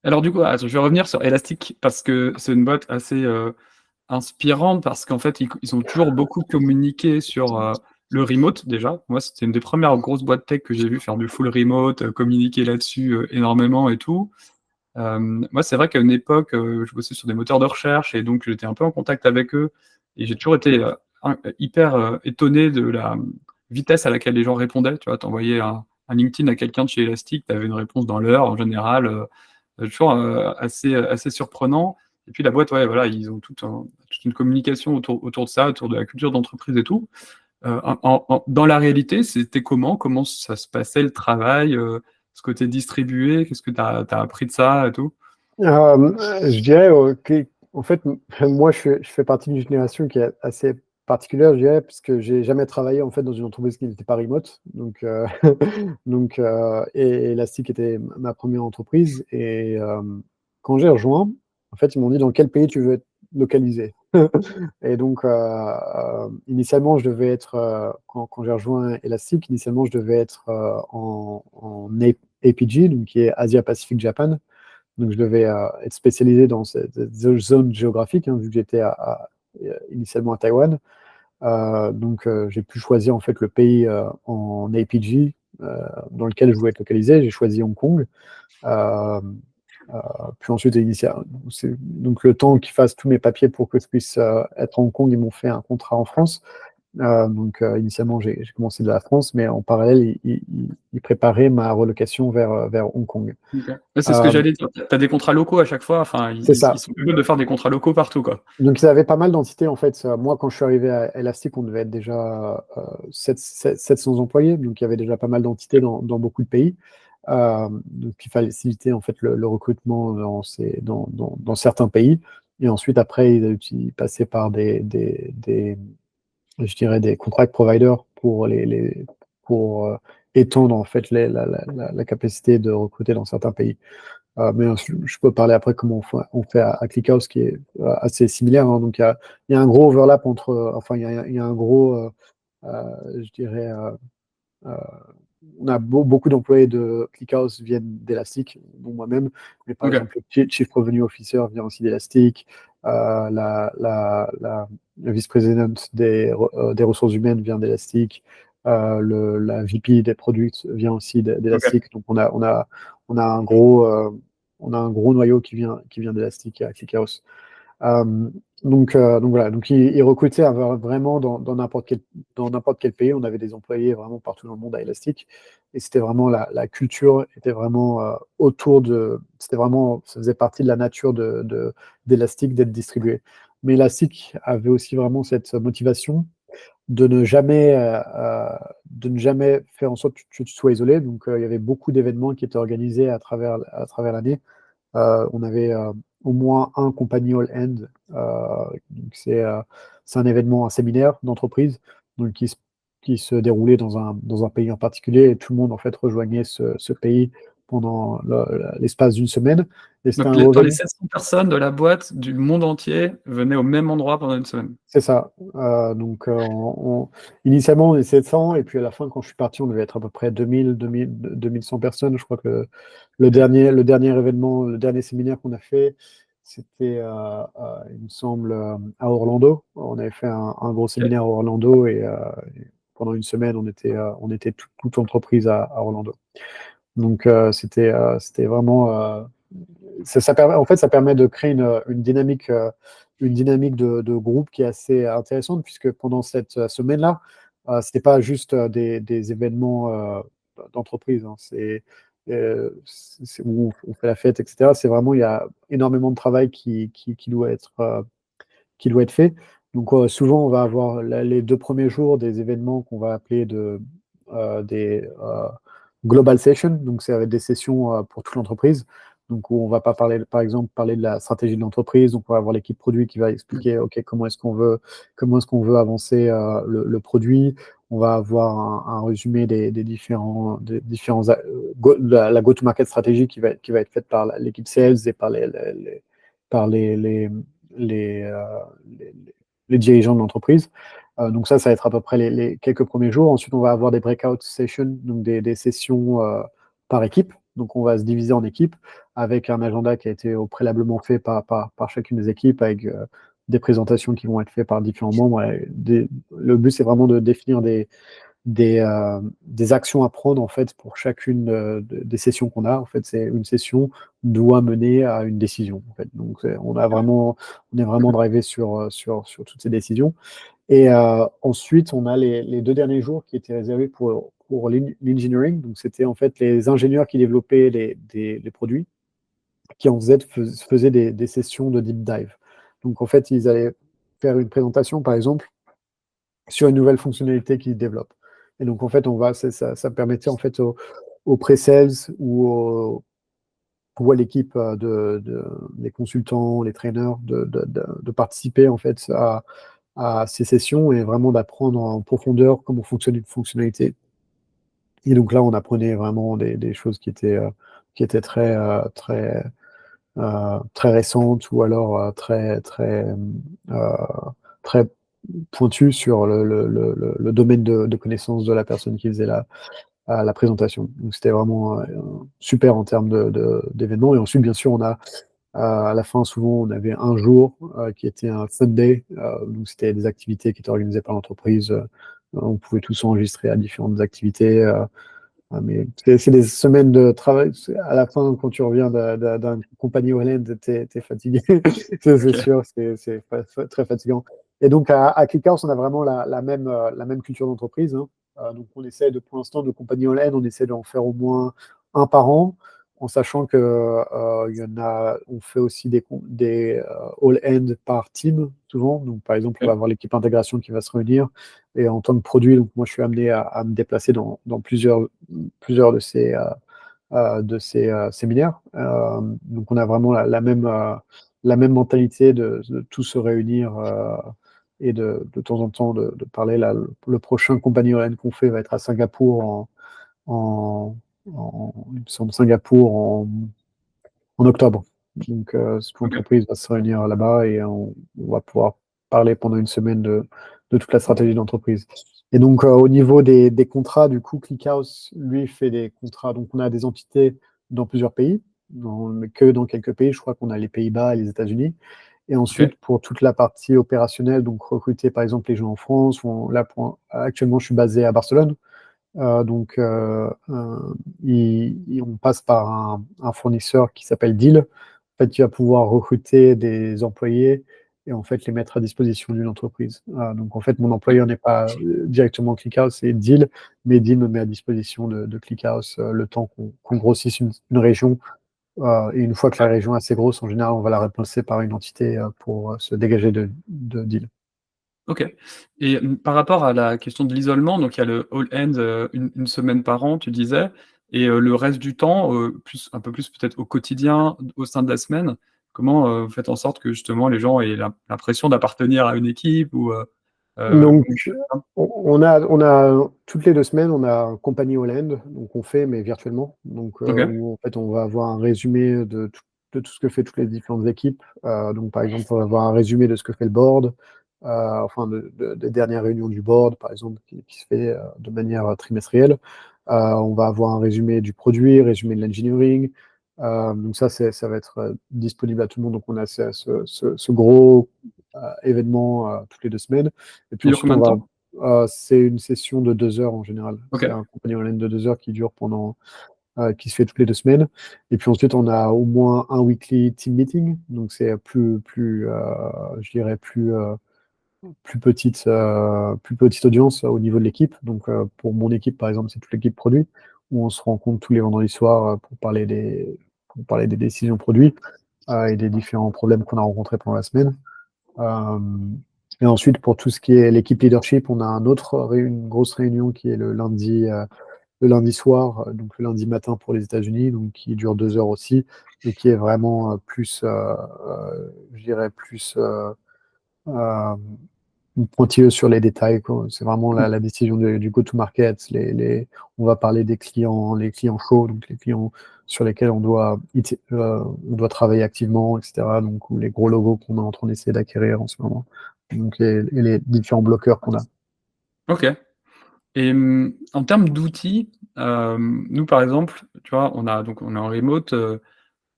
Alors, du coup, je vais revenir sur Elastic parce que c'est une boîte assez inspirante parce qu'en fait, ils ont toujours beaucoup communiqué sur le remote déjà. Moi, c'était une des premières grosses boîtes tech que j'ai vu faire du full remote, communiquer là-dessus énormément et tout. Moi, c'est vrai qu'à une époque, je bossais sur des moteurs de recherche et donc j'étais un peu en contact avec eux. Et j'ai toujours été hyper étonné de la vitesse à laquelle les gens répondaient. Tu vois, t'envoyais un LinkedIn à quelqu'un de chez Elastic, tu avais une réponse dans l'heure en général. Toujours assez surprenant. Et puis la boîte, ouais, voilà, ils ont toute une communication autour de ça, autour de la culture d'entreprise et tout. Dans la réalité, c'était comment? Comment ça se passait le travail, ce côté distribué? Qu'est-ce que tu as appris de ça et tout? Je dirais en fait, moi, je fais partie d'une génération qui est assez particulière, je dirais, parce que j'ai jamais travaillé en fait dans une entreprise qui n'était pas remote. Donc, et Elastic était ma première entreprise. Et quand j'ai rejoint, en fait, ils m'ont dit dans quel pays tu veux être localisé. Et donc, initialement, je devais être, quand j'ai rejoint Elastic, initialement, je devais être en APJ, donc qui est Asia Pacific Japan. Donc, je devais être spécialisé dans cette zone géographique, hein, vu que j'étais initialement à Taïwan. Donc, j'ai pu choisir en fait le pays en APG dans lequel je voulais être localisé. J'ai choisi Hong Kong. Euh, Puis ensuite, donc le temps qu'ils fassent tous mes papiers pour que je puisse être à Hong Kong, ils m'ont fait un contrat en France. Donc initialement, j'ai commencé de la France, mais en parallèle, ils préparaient ma relocation vers Hong Kong. Ok. Ouais, c'est ce que Euh, j'allais dire. T'as des contrats locaux à chaque fois. Enfin, c'est ils ça. sont capables de faire des contrats locaux partout, quoi. Donc ils avaient pas mal d'entités en fait. Moi, quand je suis arrivé à Elastic, on devait être déjà 700 employés, donc il y avait déjà pas mal d'entités dans beaucoup de pays. Donc il fallait faciliter en fait le recrutement dans certains pays. Et ensuite, après, ils passaient par je dirais des contract providers pour étendre en fait la capacité de recruter dans certains pays. Mais je peux parler après comment on fait à ClickHouse, qui est assez similaire, hein. Donc il y a un gros overlap enfin il y a un gros, je dirais, euh, on a beaucoup d'employés de ClickHouse viennent d'Elastic, dont moi-même, mais par Ok. exemple, le Chief Revenue Officer vient aussi d'Elastic, la vice-présidente des ressources humaines vient d'Elastic, la VP des produits vient aussi Ok. d'Elastic. Donc on a un gros, noyau qui vient d'Elastic à ClickHouse. Euh, donc voilà, donc ils recrutaient vraiment dans n'importe quel pays. On avait des employés vraiment partout dans le monde à Elastic. Et c'était vraiment la culture était vraiment c'était vraiment, ça faisait partie de la nature d'Elastic d'être distribué. Mais Elastic avait aussi vraiment cette motivation de ne jamais faire en sorte que tu sois isolé. Donc il y avait beaucoup d'événements qui étaient organisés à travers l'année. On avait au moins un compagnie all-end. Donc c'est un événement, un séminaire d'entreprise donc qui se déroulait dans un pays en particulier et tout le monde en fait rejoignait ce pays pendant l'espace d'une semaine. Et c'était Donc, un gros les événement. 700 personnes de la boîte du monde entier venaient au même endroit pendant une semaine. C'est ça. Donc, initialement, on était 700, et puis à la fin, quand je suis parti, on devait être à peu près 2100 personnes. Je crois que Ok. le dernier événement, le dernier séminaire qu'on a fait, c'était, il me semble, à Orlando. On avait fait un gros Ok. séminaire à Orlando, et pendant une semaine, on était toute entreprise à Orlando. Donc, c'était vraiment. En fait, ça permet de créer une dynamique de groupe qui est assez intéressante, puisque pendant cette semaine-là, c'était pas juste des événements d'entreprise, hein. C'est où on fait la fête, etc. C'est vraiment, il y a énormément de travail qui doit être fait. Donc, souvent, on va avoir les 2 premiers jours des événements qu'on va appeler des global sessions. Donc, c'est avec des sessions pour toute l'entreprise. Donc, où on va pas parler, par exemple, parler de la stratégie de l'entreprise. Donc, on va avoir l'équipe produit qui va expliquer, OK, comment est-ce qu'on veut avancer le produit. On va avoir un résumé la go-to-market stratégie qui va être faite par l'équipe sales et par les, euh, les, les dirigeants de l'entreprise. Donc ça va être à peu près les quelques premiers jours. Ensuite, on va avoir des breakout sessions, donc des sessions par équipe. Donc on va se diviser en équipes avec un agenda qui a été préalablement fait par chacune des équipes, avec des présentations qui vont être faites par différents membres. Le but, c'est vraiment de définir des actions à prendre en fait pour chacune des sessions qu'on a. En fait, c'est une session doit mener à une décision. En fait. Donc, on est vraiment drivé sur toutes ces décisions. Et ensuite, on a les 2 derniers jours qui étaient réservés pour l'engineering. Donc, c'était en fait les ingénieurs qui développaient les produits, qui en faisaient des sessions de deep dive. Donc, en fait, ils allaient faire une présentation, par exemple, sur une nouvelle fonctionnalité qu'ils développent. Et donc, en fait, ça permettait en fait aux pre-sales ou à l'équipe les consultants, les trainers de participer en fait à ces sessions et vraiment d'apprendre en profondeur comment fonctionne une fonctionnalité. Et donc là, on apprenait vraiment des choses qui étaient très, très, très récentes ou alors euh, très pointues sur le domaine de connaissance de la personne qui faisait la présentation. Donc c'était vraiment super en termes d'événements. Et ensuite, bien sûr, à la fin, souvent, on avait un jour qui était un fun day. Donc c'était des activités qui étaient organisées par l'entreprise. On pouvait tous s'enregistrer à différentes activités. Mais c'est des semaines de travail. À la fin, quand tu reviens d'une compagnie Wayland, t'es fatigué. C'est Ok, sûr, c'est très fatigant. Et donc, à ClickHouse, on a vraiment la même culture d'entreprise, hein. Donc, on essaie pour l'instant, de compagnie Wayland, on essaie d'en faire au moins un par an, en sachant que on fait aussi des all-end par team, souvent. Donc, par exemple, on va ok, avoir l'équipe intégration qui va se réunir. Et en tant que produit, donc moi, je suis amené à me déplacer dans plusieurs de ces séminaires. Donc, on a vraiment la même mentalité de tous se réunir et de temps en temps de parler. Là, le prochain compagnie online qu'on fait va être à Singapour en, il me semble Singapour en octobre. Donc, toute ok. l'entreprise va se réunir là-bas et on va pouvoir parler pendant une semaine de toute la stratégie d'entreprise. Et donc, au niveau des contrats, du coup, ClickHouse, lui, fait des contrats. Donc, on a des entités dans plusieurs pays, mais que dans quelques pays. Je crois qu'on a les Pays-Bas et les États-Unis. Et Ok. ensuite, pour toute la partie opérationnelle, donc recruter par exemple les gens en France. Actuellement, je suis basé à Barcelone. On passe par un fournisseur qui s'appelle Deal. En fait, tu vas pouvoir recruter des employés et en fait les mettre à disposition d'une entreprise. Donc en fait, mon employeur n'est pas directement ClickHouse, c'est Deal, mais Deal me met à disposition de ClickHouse le temps qu'on grossisse une région. Et une fois que la Ouais. région est assez grosse, en général, on va la remplacer par une entité pour se dégager de Deal. Ok. Et par rapport à la question de l'isolement, donc il y a le all end une semaine par an, tu disais, et le reste du temps, un peu plus peut-être au quotidien, au sein de la semaine, comment vous faites en sorte que justement les gens aient l'impression d'appartenir à une équipe ou Donc, on a toutes les 2 semaines, on a un compagnie Holland, donc on fait, mais virtuellement. Donc, ok, où en fait, on va avoir un résumé de tout ce que fait toutes les différentes équipes. Donc, par exemple, on va avoir un résumé de ce que fait le board, enfin, des dernières réunions du board, par exemple, qui se fait de manière trimestrielle. On va avoir un résumé du produit, résumé de l'engineering. Donc, ça va être disponible à tout le monde. Donc, on a ce gros événement toutes les 2 semaines. Et puis il dure ensuite, combien de temps? c'est une session de 2 heures en général. Ok, C'est un compagnie online de 2 heures qui se fait toutes les 2 semaines. Et puis ensuite, on a au moins un weekly team meeting. Donc c'est je dirais plus petite audience au niveau de l'équipe. Donc pour mon équipe, par exemple, c'est toute l'équipe produit où on se rencontre tous les vendredis soirs pour parler des décisions produits et des différents problèmes qu'on a rencontrés pendant la semaine. Euh, et ensuite, pour tout ce qui est l'équipe leadership, on a une grosse réunion qui est le lundi soir, donc le lundi matin pour les États-Unis, donc qui dure 2 heures aussi, et qui est vraiment je dirais, plus euh, pointilleuse sur les détails, quoi. C'est vraiment la décision du go-to-market. On va parler des clients, les clients chauds, donc les clients sur lesquels on doit travailler activement, etc. Donc, ou les gros logos qu'on est en train d'essayer d'acquérir en ce moment. Donc, et les différents bloqueurs qu'on a. ok. Et en termes d'outils, nous par exemple, tu vois, on est en remote.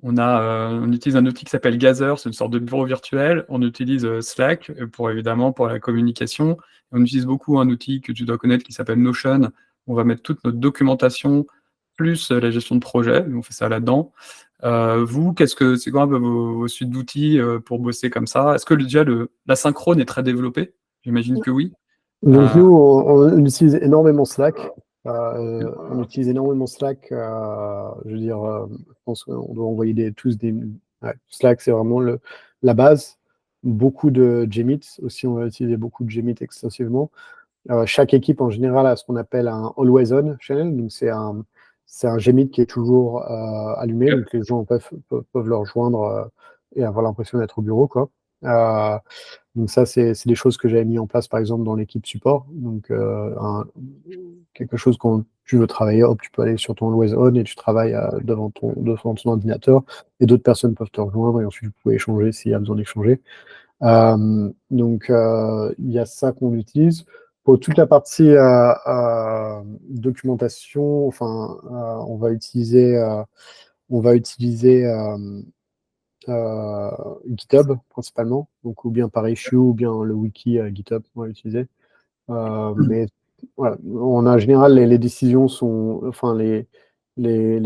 On utilise un outil qui s'appelle Gather, c'est une sorte de bureau virtuel. On utilise Slack évidemment pour la communication. On utilise beaucoup un outil que tu dois connaître qui s'appelle Notion. On va mettre toute notre documentation plus la gestion de projet. On fait ça là-dedans. Vous, c'est quoi un peu vos suites d'outils pour bosser comme ça? Est-ce que déjà l'asynchrone est très développé? J'imagine que oui. Donc Euh, nous, on utilise énormément Slack. On utilise énormément Slack. Je veux dire, je pense qu'on doit envoyer ouais, Slack, c'est vraiment la base. Beaucoup de Jmeet aussi, on va utiliser beaucoup de Jmeet extensivement. Chaque équipe en général a ce qu'on appelle un Always On channel. Donc c'est un Gmeet qui est toujours allumé. ok. Donc les gens peuvent le rejoindre et avoir l'impression d'être au bureau, quoi. Euh, Donc ça, c'est des choses que j'avais mis en place, par exemple, dans l'équipe support. Donc, quelque chose quand tu veux travailler, hop, tu peux aller sur ton Always On et tu travailles devant ton ordinateur et d'autres personnes peuvent te rejoindre et ensuite vous pouvez échanger s'il y a besoin d'échanger. Donc, il y a ça qu'on utilise. Pour toute la partie documentation, enfin, on va utiliser GitHub principalement, donc ou bien par issue ou bien le wiki GitHub on va utiliser. Mais voilà, en général, les décisions sont, enfin les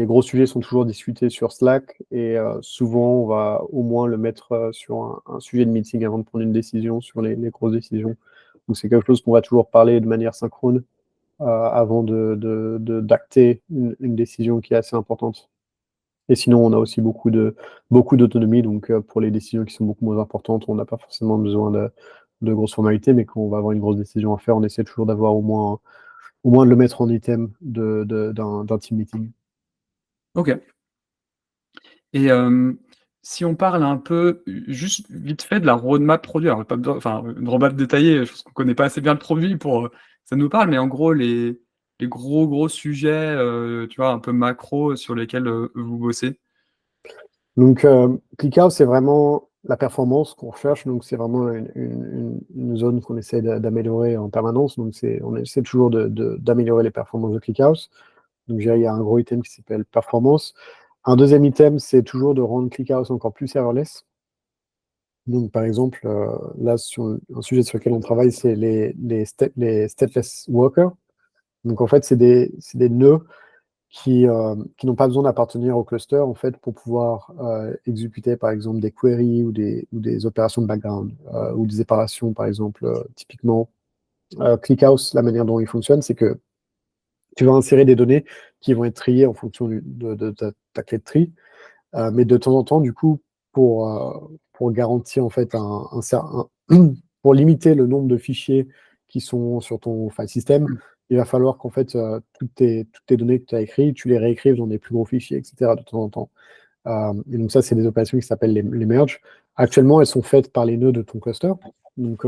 gros sujets sont toujours discutés sur Slack et souvent on va au moins le mettre sur un sujet de meeting avant de prendre une décision sur les grosses décisions. Donc c'est quelque chose qu'on va toujours parler de manière synchrone avant d'acter une décision qui est assez importante. Et sinon, on a aussi beaucoup d'autonomie. Donc, pour les décisions qui sont beaucoup moins importantes, on n'a pas forcément besoin de grosses formalités, mais quand on va avoir une grosse décision à faire, on essaie toujours d'avoir au moins de le mettre en item d'un team meeting. OK. Et si on parle un peu, juste vite fait de la roadmap produit, alors pas besoin enfin, une roadmap détaillée, je pense qu'on connaît pas assez bien le produit pour, ça nous parle, mais en gros les gros sujets, tu vois, un peu macro sur lesquels, vous bossez? Donc, ClickHouse, c'est vraiment la performance qu'on recherche. Donc, c'est vraiment une zone qu'on essaie d'améliorer en permanence. Donc, on essaie toujours d'améliorer les performances de ClickHouse. Donc, il y a un gros item qui s'appelle performance. Un deuxième item, c'est toujours de rendre ClickHouse encore plus serverless. Donc, par exemple, là, sur un sujet sur lequel on travaille, c'est les stateless workers. Donc, en fait, c'est des nœuds qui n'ont pas besoin d'appartenir au cluster, en fait, pour pouvoir exécuter, par exemple, des queries ou des opérations de background ou des opérations, par exemple, typiquement, ClickHouse, la manière dont il fonctionne, c'est que tu vas insérer des données qui vont être triées en fonction de ta clé de tri. Mais de temps en temps, du coup, pour garantir en fait pour limiter le nombre de fichiers qui sont sur ton file system, il va falloir qu'en fait toutes tes données que tu as écrites, tu les réécrives dans des plus gros fichiers, etc. de temps en temps. Et donc ça, c'est des opérations qui s'appellent les merges. Actuellement, elles sont faites par les nœuds de ton cluster. Donc,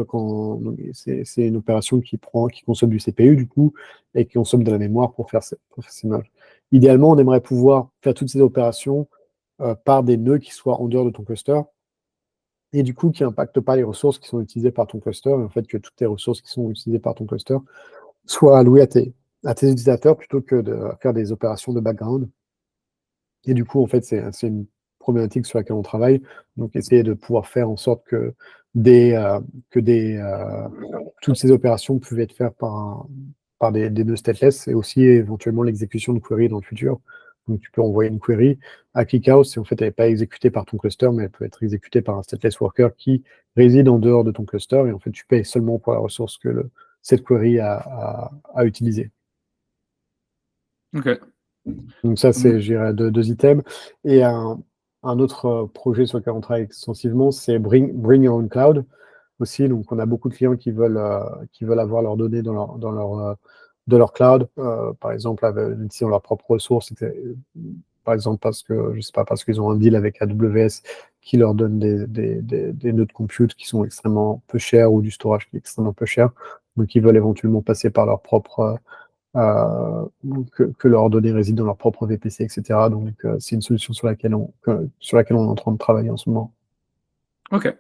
c'est une opération qui consomme du CPU du coup, et qui consomme de la mémoire pour faire ces merges. Idéalement, on aimerait pouvoir faire toutes ces opérations par des nœuds qui soient en dehors de ton cluster et du coup qui n'impactent pas les ressources qui sont utilisées par ton cluster et en fait que toutes tes ressources qui sont utilisées par ton cluster soient allouées à tes utilisateurs plutôt que de faire des opérations de background. Et du coup, en fait, c'est une problématique sur laquelle on travaille. Donc, essayer de pouvoir faire en sorte que des, euh, que des, toutes ces opérations peuvent être faites par des nœuds stateless et aussi éventuellement l'exécution de queries dans le futur. Donc, tu peux envoyer une query à ClickHouse et en fait, elle n'est pas exécutée par ton cluster, mais elle peut être exécutée par un stateless worker qui réside en dehors de ton cluster et en fait, tu payes seulement pour la ressource que cette query a utilisée. OK. Donc ça, Mmh. c'est, je dirais, deux items. Et un autre projet sur lequel on travaille extensivement, c'est Bring Your Own Cloud aussi. Donc on a beaucoup de clients qui veulent avoir leurs données de leur cloud, par exemple, utilisant leurs propres ressources. Par exemple, parce que, je sais pas, parce qu'ils ont un deal avec AWS qui leur donne des nœuds de compute qui sont extrêmement peu chers ou du storage qui est extrêmement peu cher. Donc ils veulent éventuellement passer par leur propre que leurs données résident dans leur propre VPC, etc. Donc, c'est une solution sur laquelle on est en train de travailler en ce moment. OK.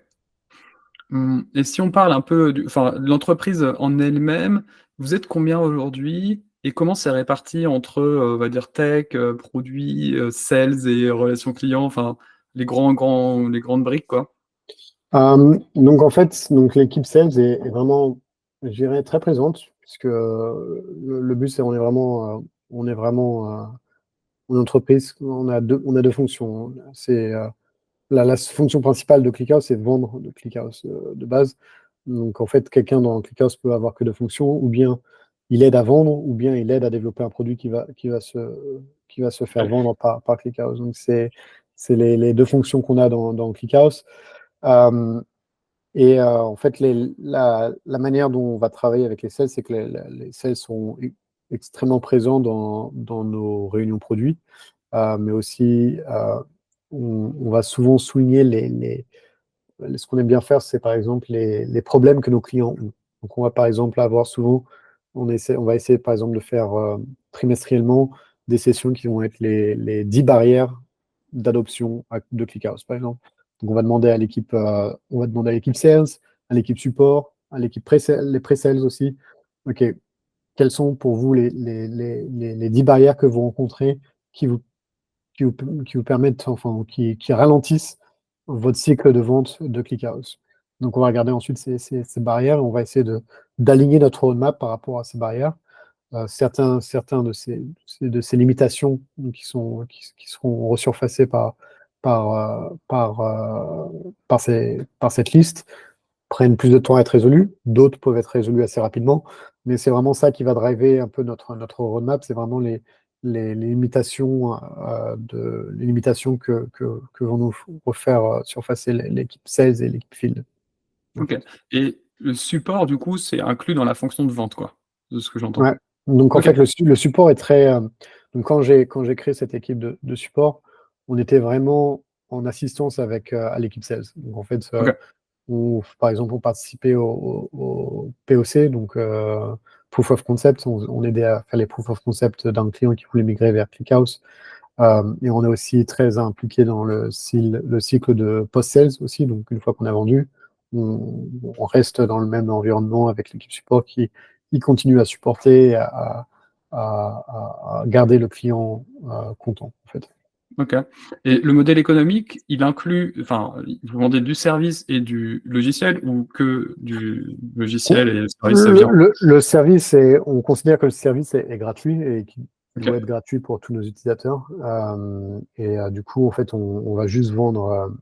Et si on parle un peu enfin, de l'entreprise en elle-même, vous êtes combien aujourd'hui? Et comment c'est réparti entre, on va dire tech, produits, sales et relations clients, enfin les grandes briques, quoi? Donc, en fait, donc, l'équipe sales est vraiment, je dirais, très présente, puisque le but, c'est on est vraiment une entreprise, on a deux fonctions. C'est la fonction principale de ClickHouse, c'est de vendre de ClickHouse de base. Donc, en fait, quelqu'un dans ClickHouse peut avoir que deux fonctions, ou bien il aide à vendre, ou bien il aide à développer un produit qui va se faire vendre par ClickHouse. Donc, c'est les deux fonctions qu'on a dans ClickHouse. Euh, en fait, la manière dont on va travailler avec les sales, c'est que les sales sont extrêmement présents dans nos réunions produits, mais aussi on va souvent souligner ce qu'on aime bien faire, c'est par exemple les problèmes que nos clients ont. Donc, on va par exemple avoir souvent, on va essayer par exemple de faire trimestriellement des sessions qui vont être les 10 barrières d'adoption de ClickHouse, par exemple. Donc, on va demander à l'équipe sales, à l'équipe support, à l'équipe les pré-sales aussi. OK, quelles sont pour vous les 10 barrières que vous rencontrez qui vous, qui vous permettent, enfin, qui ralentissent votre cycle de vente de ClickHouse. Donc, on va regarder ensuite ces barrières et on va essayer d'aligner notre roadmap par rapport à ces barrières. Certains de ces limitations qui seront resurfacées par cette liste prennent plus de temps à être résolus. D'autres peuvent être résolus assez rapidement. Mais c'est vraiment ça qui va driver un peu notre roadmap. C'est vraiment les limitations, les limitations que vont nous refaire surfacer l'équipe sales et l'équipe field. En Ok. fait. Et le support, du coup, c'est inclus dans la fonction de vente, quoi, de ce que j'entends. Ouais. Donc en Ok. fait, le support est très. Donc quand j'ai créé cette équipe de support, on était vraiment en assistance avec à l'équipe sales. Donc en fait, Ok. par exemple, on participait au POC, donc Proof of Concept. On aidait à faire les Proof of Concept d'un client qui voulait migrer vers ClickHouse. Et on est aussi très impliqué dans le cycle de post-sales aussi. Donc, une fois qu'on a vendu, on reste dans le même environnement avec l'équipe support qui continue à supporter, à garder le client content, en fait. Ok. Et le modèle économique, il inclut, enfin, vous vendez du service et du logiciel ou que du logiciel et le service, ça vient. Le service on considère que le service est gratuit et qu'il doit Ok. être gratuit pour tous nos utilisateurs. Du coup, en fait, on va juste vendre,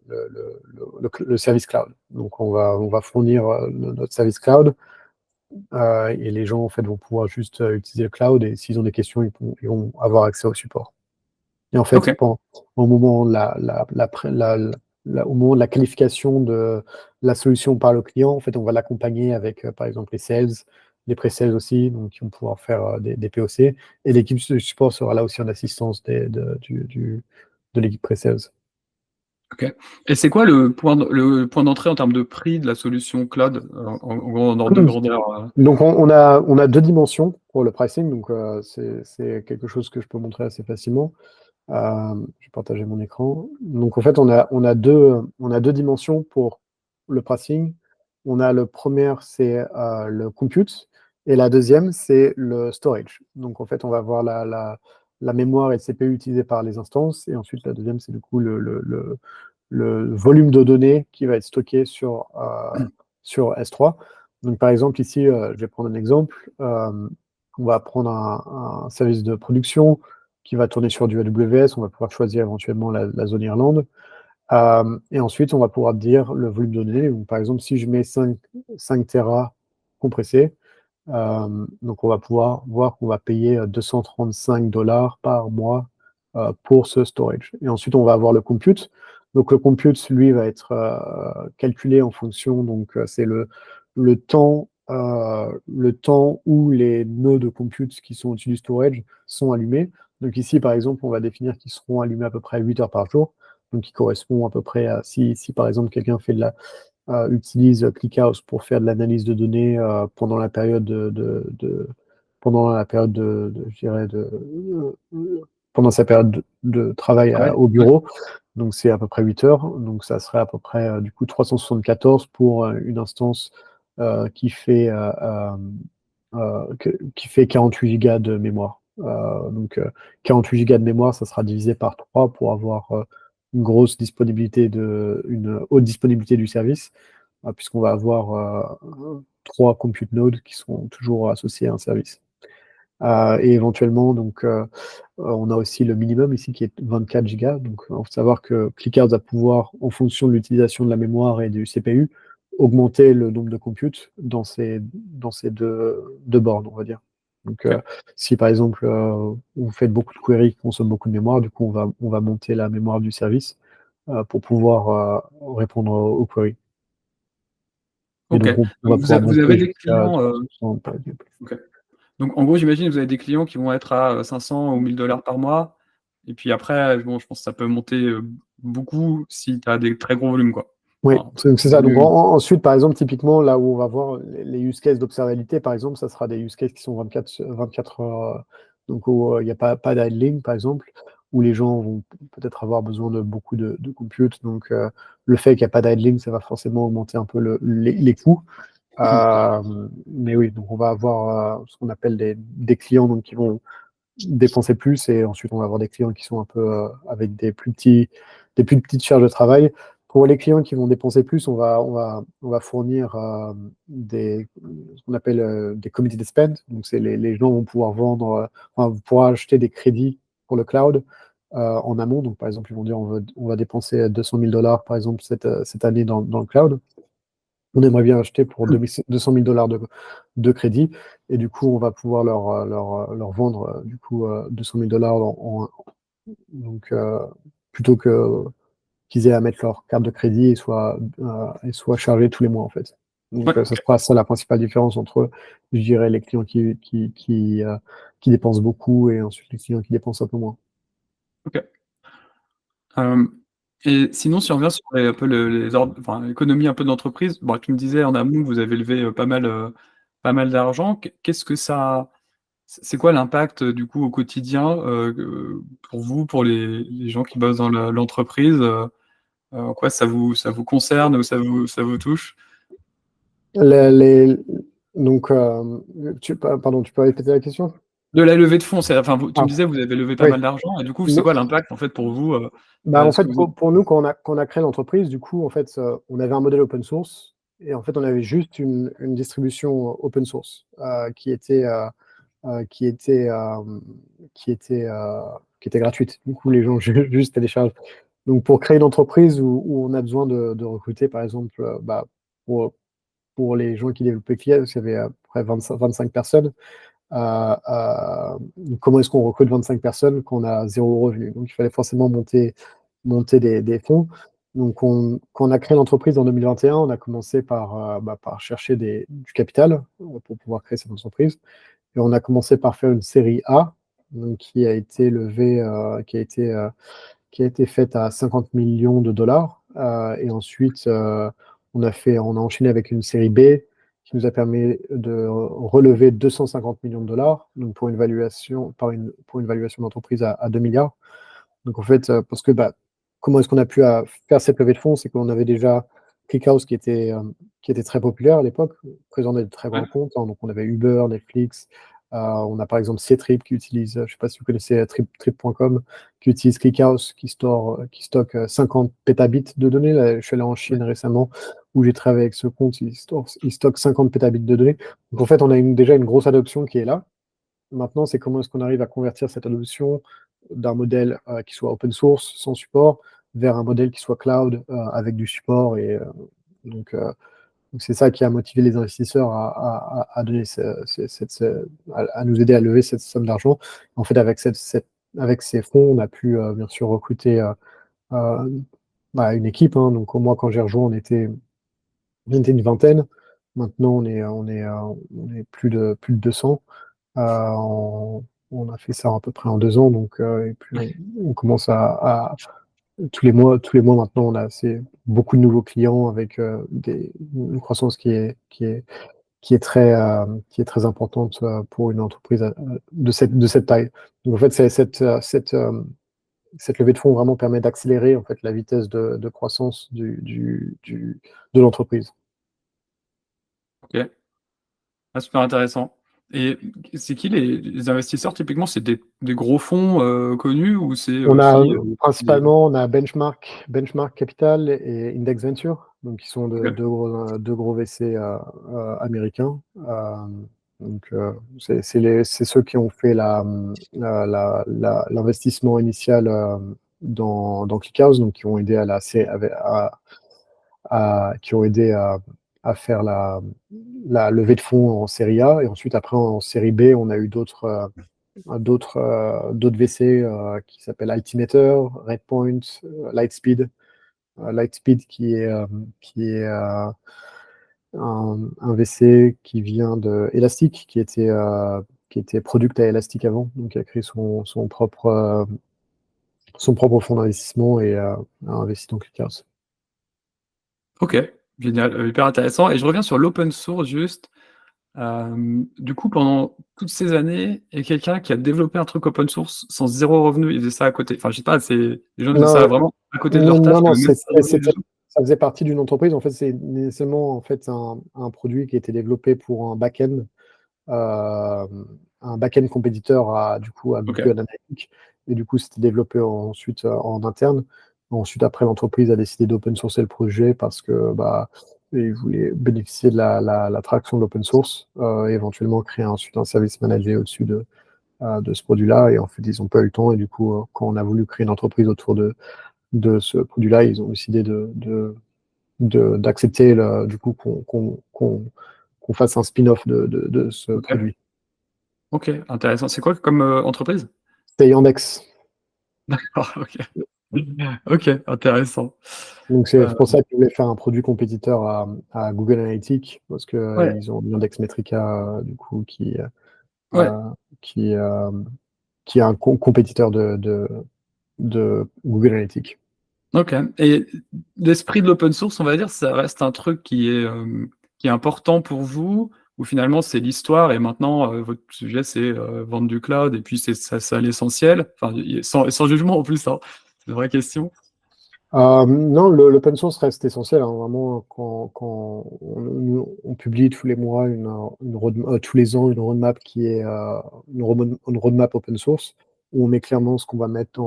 le service cloud. Donc, on va fournir notre service cloud et les gens, en fait, vont pouvoir juste utiliser le cloud et s'ils ont des questions, ils vont avoir accès au support. Et en fait, Ok. au moment de au moment de la qualification de la solution par le client, en fait, on va l'accompagner avec, par exemple, les sales, les pré-sales aussi, donc qui vont pouvoir faire des POC. Et l'équipe de support sera là aussi en assistance de l'équipe pré-sales. Ok. Et c'est quoi le point d'entrée en termes de prix de la solution cloud, en ordre de grandeur? Donc, on a deux dimensions pour le pricing, donc c'est quelque chose que je peux montrer assez facilement. Je vais partager mon écran. Donc, en fait, on a deux dimensions pour le pricing. On a le premier, c'est le compute, et la deuxième, c'est le storage. Donc, en fait, on va voir la mémoire et le CPU utilisés par les instances, et ensuite, la deuxième, c'est du coup le volume de données qui va être stocké sur S3. Donc, par exemple, ici, je vais prendre un exemple. On va prendre un service de production qui va tourner sur du AWS. On va pouvoir choisir éventuellement la zone Irlande. Et ensuite, on va pouvoir dire le volume de données. Donc, par exemple, si je mets 5 Tera compressés, donc on va pouvoir voir qu'on va payer 235 dollars par mois pour ce storage. Et ensuite, on va avoir le compute. Donc le compute, lui, va être calculé en fonction, donc c'est le temps où les nœuds de compute qui sont au-dessus du storage sont allumés. Donc ici, par exemple, on va définir qu'ils seront allumés à peu près 8 heures par jour. Donc qui correspond à peu près à, si par exemple quelqu'un fait utilise ClickHouse pour faire de l'analyse de données pendant la période je dirais pendant sa période de travail Ouais. au bureau. Donc c'est à peu près 8 heures. Donc ça serait à peu près du coup 374 pour une instance qui fait qui fait 48 gigas de mémoire. 48 gigas de mémoire, ça sera divisé par 3 pour avoir une haute disponibilité du service, puisqu'on va avoir 3 compute nodes qui seront toujours associés à un service. Et éventuellement, donc, on a aussi le minimum ici qui est 24 gigas. Donc, il faut savoir que ClickHouse va pouvoir, en fonction de l'utilisation de la mémoire et du CPU, augmenter le nombre de computes dans ces deux bornes, on va dire. Donc, Ok. si par exemple, vous faites beaucoup de queries qui consomment beaucoup de mémoire, du coup, on va monter la mémoire du service pour pouvoir répondre aux queries. Et Ok. donc, on va Donc pouvoir vous monter avez des jusqu'à clients. 360, par exemple. Ok. Donc en gros, j'imagine que vous avez des clients qui vont être à 500 ou 1000 dollars par mois. Et puis après, bon, je pense que ça peut monter beaucoup si tu as des très gros volumes, quoi. Oui, Enfin, c'est ça. Donc ensuite, par exemple, typiquement, là où on va voir les use cases d'observabilité, par exemple, ça sera des use cases qui sont 24 heures, donc où il n'y a pas d'idling, par exemple, où les gens vont peut-être avoir besoin de beaucoup de compute. Donc le fait qu'il n'y a pas d'idling, ça va forcément augmenter un peu les coûts. Mais oui, donc on va avoir ce qu'on appelle des clients donc, qui vont dépenser plus et ensuite on va avoir des clients qui sont un peu avec des plus petites charges de travail. Pour les clients qui vont dépenser plus, on va fournir ce qu'on appelle des committed spend. Donc c'est les gens vont pouvoir vendre, vont pouvoir acheter des crédits pour le cloud en amont. Donc par exemple, ils vont dire on va dépenser 200 000 dollars par exemple cette année dans le cloud. On aimerait bien acheter pour 200 000 dollars de crédit. Et du coup, on va pouvoir leur vendre du coup 200 000 dollars donc, plutôt que qu'ils aient à mettre leur carte de crédit et soient chargés tous les mois en fait. Donc Ouais, ça sera ça la principale différence entre, je dirais, les clients qui dépensent beaucoup et ensuite les clients qui dépensent un peu moins. ok. Euh, et sinon, si on revient sur un peu enfin, l'économie un peu d'entreprise, bon, tu me disais en amont que vous avez levé pas mal d'argent. Qu'est-ce que ça, c'est quoi l'impact du coup au quotidien pour vous, pour les gens qui bossent dans l'entreprise, en quoi ça vous concerne ou ça vous touche? Les, les- donc, pardon, tu peux répéter la question? De la levée de fonds, enfin, tu me Ah, disais vous avez levé pas oui. mal d'argent et du coup, c'est quoi l'impact en fait pour vous Bah, en ce que fait, vous... pour nous, quand on a créé l'entreprise, du coup, en fait, on avait un modèle open source et en fait, on avait juste une distribution open source qui était, qui était, qui était gratuite. Du coup, les gens juste téléchargent. Donc, pour créer une entreprise où on a besoin de recruter, par exemple, pour, pour les gens qui développaient Clear, il y avait à peu près 25 personnes. Comment est-ce qu'on recrute 25 personnes quand on a zéro revenu? Donc, il fallait forcément monter des fonds. Donc, quand on a créé l'entreprise en 2021, on a commencé par chercher du capital pour pouvoir créer cette entreprise. Et on a commencé par faire une série A, donc, qui a été levée, qui a été faite à 50 millions de dollars. Et ensuite, on a enchaîné avec une série B qui nous a permis de relever 250 millions de dollars, donc pour une valuation, pour une valuation d'entreprise à 2 milliards. Donc en fait, parce que comment est-ce qu'on a pu faire cette levée de fonds? C'est qu'on avait déjà ClickHouse qui était très populaire à l'époque, présentait de très Ouais. grands comptes. Hein. Donc on avait Uber, Netflix, on a par exemple Ctrip qui utilise, je ne sais pas si vous connaissez trip.com, qui utilise ClickHouse, qui stocke 50 pétabits de données. Là, je suis allé en Chine récemment où j'ai travaillé avec ce compte, il stocke 50 pétabits de données. Donc en fait, on a déjà une grosse adoption qui est là. Maintenant, c'est comment est-ce qu'on arrive à convertir cette adoption d'un modèle qui soit open source, sans support, vers un modèle qui soit cloud, avec du support. Donc, euh, donc, c'est ça qui a motivé les investisseurs à donner à nous aider à lever cette somme d'argent. En fait, avec ces fonds, on a pu bien sûr recruter euh, une équipe. Hein. Donc, moi, quand j'ai rejoint, on était une vingtaine. Maintenant, on est plus de 200. Euh, on, on a fait ça à peu près en 2 ans, donc et puis on commence tous les mois maintenant, on a beaucoup de nouveaux clients avec une croissance qui est très importante pour une entreprise de cette taille. Donc en fait, cette levée de fonds vraiment permet d'accélérer en fait la vitesse de croissance de l'entreprise. Ok. Ah, super intéressant. Et c'est qui les investisseurs typiquement? C'est des gros fonds connus ou c'est On a aussi des... principalement on a Benchmark Capital et Index Venture, donc qui sont Ok. deux gros VC américains. Donc c'est ceux qui ont fait l'investissement initial dans ClickHouse, donc qui ont aidé qui ont aidé à faire la levée de fonds en série A. Et ensuite, après, en série B, on a eu d'autres VC qui s'appellent Altimeter, Redpoint, Lightspeed. Lightspeed qui est un VC qui vient de Elastic, qui était product à Elastic avant, donc qui a créé son propre son propre fonds d'investissement et a investi dans ClickHouse. OK, génial, hyper intéressant et je reviens sur l'open source juste. Du coup, pendant toutes ces années, il y a quelqu'un qui a développé un truc open source sans zéro revenu, il faisait ça à côté. Enfin, je sais pas, c'est les gens faisaient Non, ça vraiment à côté de leur taf, non, il y non, avait même pas de revenu du tout? ça faisait partie d'une entreprise. En fait, c'est nécessairement en fait un produit qui a été développé pour euh, un back-end compétiteur du coup, à OK, Google Analytics. Et du coup, c'était développé ensuite en interne. Ensuite, après, l'entreprise a décidé d'open sourcer le projet parce que bah, ils voulaient bénéficier de la traction de l'open source et éventuellement créer ensuite un service managé au-dessus de ce produit-là. Et en fait, ils n'ont pas eu le temps. Et du coup, quand on a voulu créer une entreprise autour de ce produit-là, ils ont décidé d'accepter du coup qu'on fasse un spin-off de ce OK, produit. OK, intéressant. C'est quoi comme, entreprise? C'était Yandex. D'accord, OK. OK, intéressant. Donc c'est Heu, pour ça qu'ils voulaient faire un produit compétiteur à Google Analytics, parce que ouais, ils ont Yandex Metrica, du coup, ouais, euh, qui, euh, qui est un compétiteur de Google Analytics. OK et l'esprit de l'open source, on va dire, ça reste un truc qui est important pour vous? Ou finalement c'est l'histoire et maintenant, votre sujet c'est, vendre du cloud et puis c'est ça l'essentiel? Enfin, sans jugement en plus, hein, c'est une vraie question. Non, l'open source reste essentiel, hein, vraiment, quand on publie tous les mois, tous les ans, une roadmap qui est une roadmap open source, où on met clairement ce qu'on va mettre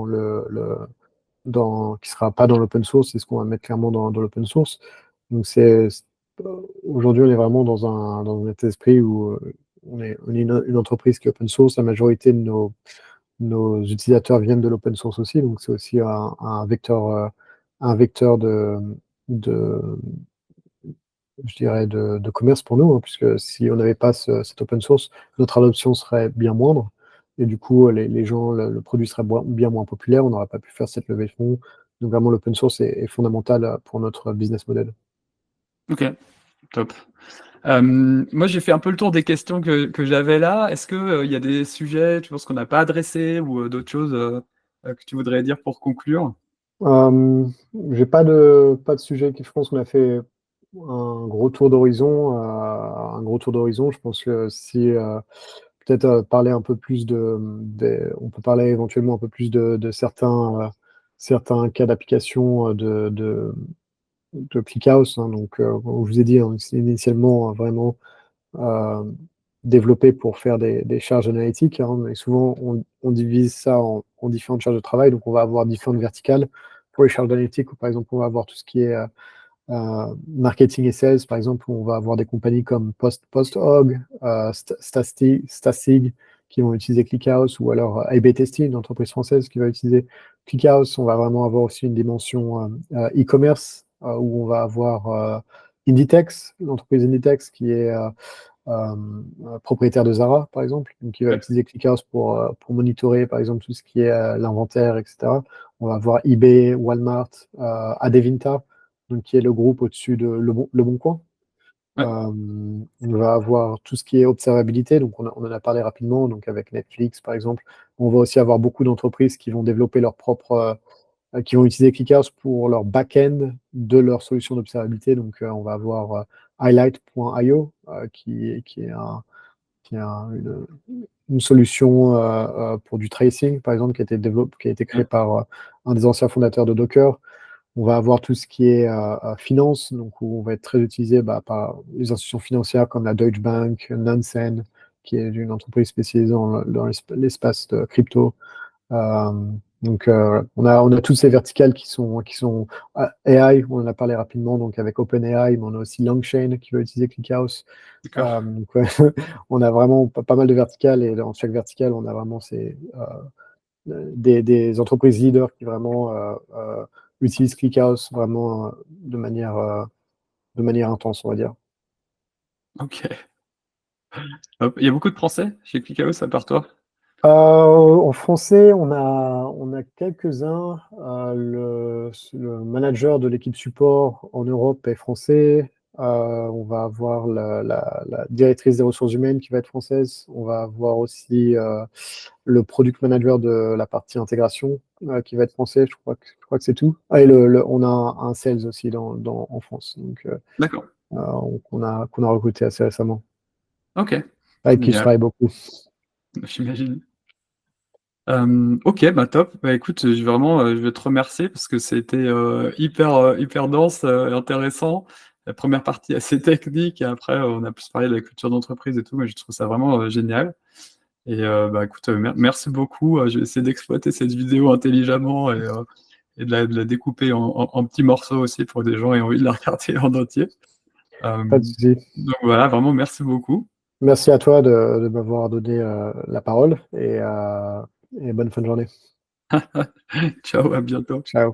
qui sera pas dans l'open source et ce qu'on va mettre clairement dans l'open source. Donc aujourd'hui, on est vraiment dans un état d'esprit où on est une entreprise qui est open source. La majorité de nos utilisateurs viennent de l'open source aussi, donc c'est aussi un vecteur de, je dirais, de commerce pour nous, hein, puisque si on n'avait pas cet open source, notre adoption serait bien moindre. Et du coup, les gens, le produit serait bien moins populaire, on n'aurait pas pu faire cette levée de fonds. Donc vraiment, l'open source est fondamental pour notre business model. OK, top. Moi j'ai fait un peu le tour des questions que j'avais là. Est-ce que, il y a des sujets, tu penses qu'on n'a pas adressés ou, d'autres choses, que tu voudrais dire pour conclure? Euh, j'ai pas de sujet je pense qu'on a fait un gros tour d'horizon. Je pense que si peut-être parler un peu plus on peut parler éventuellement un peu plus de certains cas d'application de ClickHouse, hein. Donc, comme je vous ai dit, hein, c'est initialement vraiment euh, développé pour faire des charges analytiques, hein, mais souvent on divise ça en différentes charges de travail. Donc, on va avoir différentes verticales. Pour les charges analytiques, par exemple, on va avoir tout ce qui est marketing et sales, par exemple, on va avoir des compagnies comme PostHog, Stasig, qui vont utiliser ClickHouse, ou alors A/B Testing, une entreprise française qui va utiliser ClickHouse. On va vraiment avoir aussi une dimension e-commerce, où on va avoir Inditex, l'entreprise Inditex, qui est euh, propriétaire de Zara, par exemple, donc qui va Ouais, utiliser ClickHouse pour monitorer, par exemple, tout ce qui est l'inventaire, etc. On va avoir eBay, Walmart, Adevinta, donc qui est le groupe au-dessus de Le Bon Coin. ouais, On va avoir tout ce qui est observabilité, donc on en a parlé rapidement, donc avec Netflix, par exemple. On va aussi avoir beaucoup d'entreprises qui vont développer leur propre qui vont utiliser ClickHouse pour leur back-end de leur solution d'observabilité. Donc, on va avoir highlight.io, qui est une solution pour du tracing, par exemple, qui a été créée ouais, par un des anciens fondateurs de Docker. On va avoir tout ce qui est finance, donc où on va être très utilisé par les institutions financières comme la Deutsche Bank, Nansen, qui est une entreprise spécialisée dans l'espace de crypto. Euh, donc, on a toutes ces verticales qui sont AI, on en a parlé rapidement, donc avec OpenAI, mais on a aussi Langchain qui va utiliser ClickHouse. d'accord. Donc, ouais, on a vraiment pas mal de verticales, et dans chaque verticale, on a vraiment des entreprises leaders qui vraiment utilisent ClickHouse vraiment de manière intense, on va dire. OK. Hop, il y a beaucoup de Français chez ClickHouse à part toi? En français, on a quelques-uns. Le manager de l'équipe support en Europe est français. On va avoir la directrice des ressources humaines qui va être française. On va avoir aussi le product manager de la partie intégration qui va être français. Je crois que c'est tout. Ah, et on a un sales aussi en France, donc D'accord. qu'on a recruté assez récemment, Ok. avec qui je Génial. travaille beaucoup. J'imagine. Ok, bah top. Bah écoute, je vais te remercier parce que c'était hyper dense et intéressant. La première partie assez technique et après on a plus parlé de la culture d'entreprise et tout, mais je trouve ça vraiment génial. Et bah écoute, merci beaucoup. Je vais essayer d'exploiter cette vidéo intelligemment et de la découper en petits morceaux aussi pour que des gens aient envie de la regarder en entier. Euh, Pas de souci. donc voilà, vraiment merci beaucoup. Merci à toi de m'avoir donné la parole et bonne fin de journée. Ciao, à bientôt. Ciao.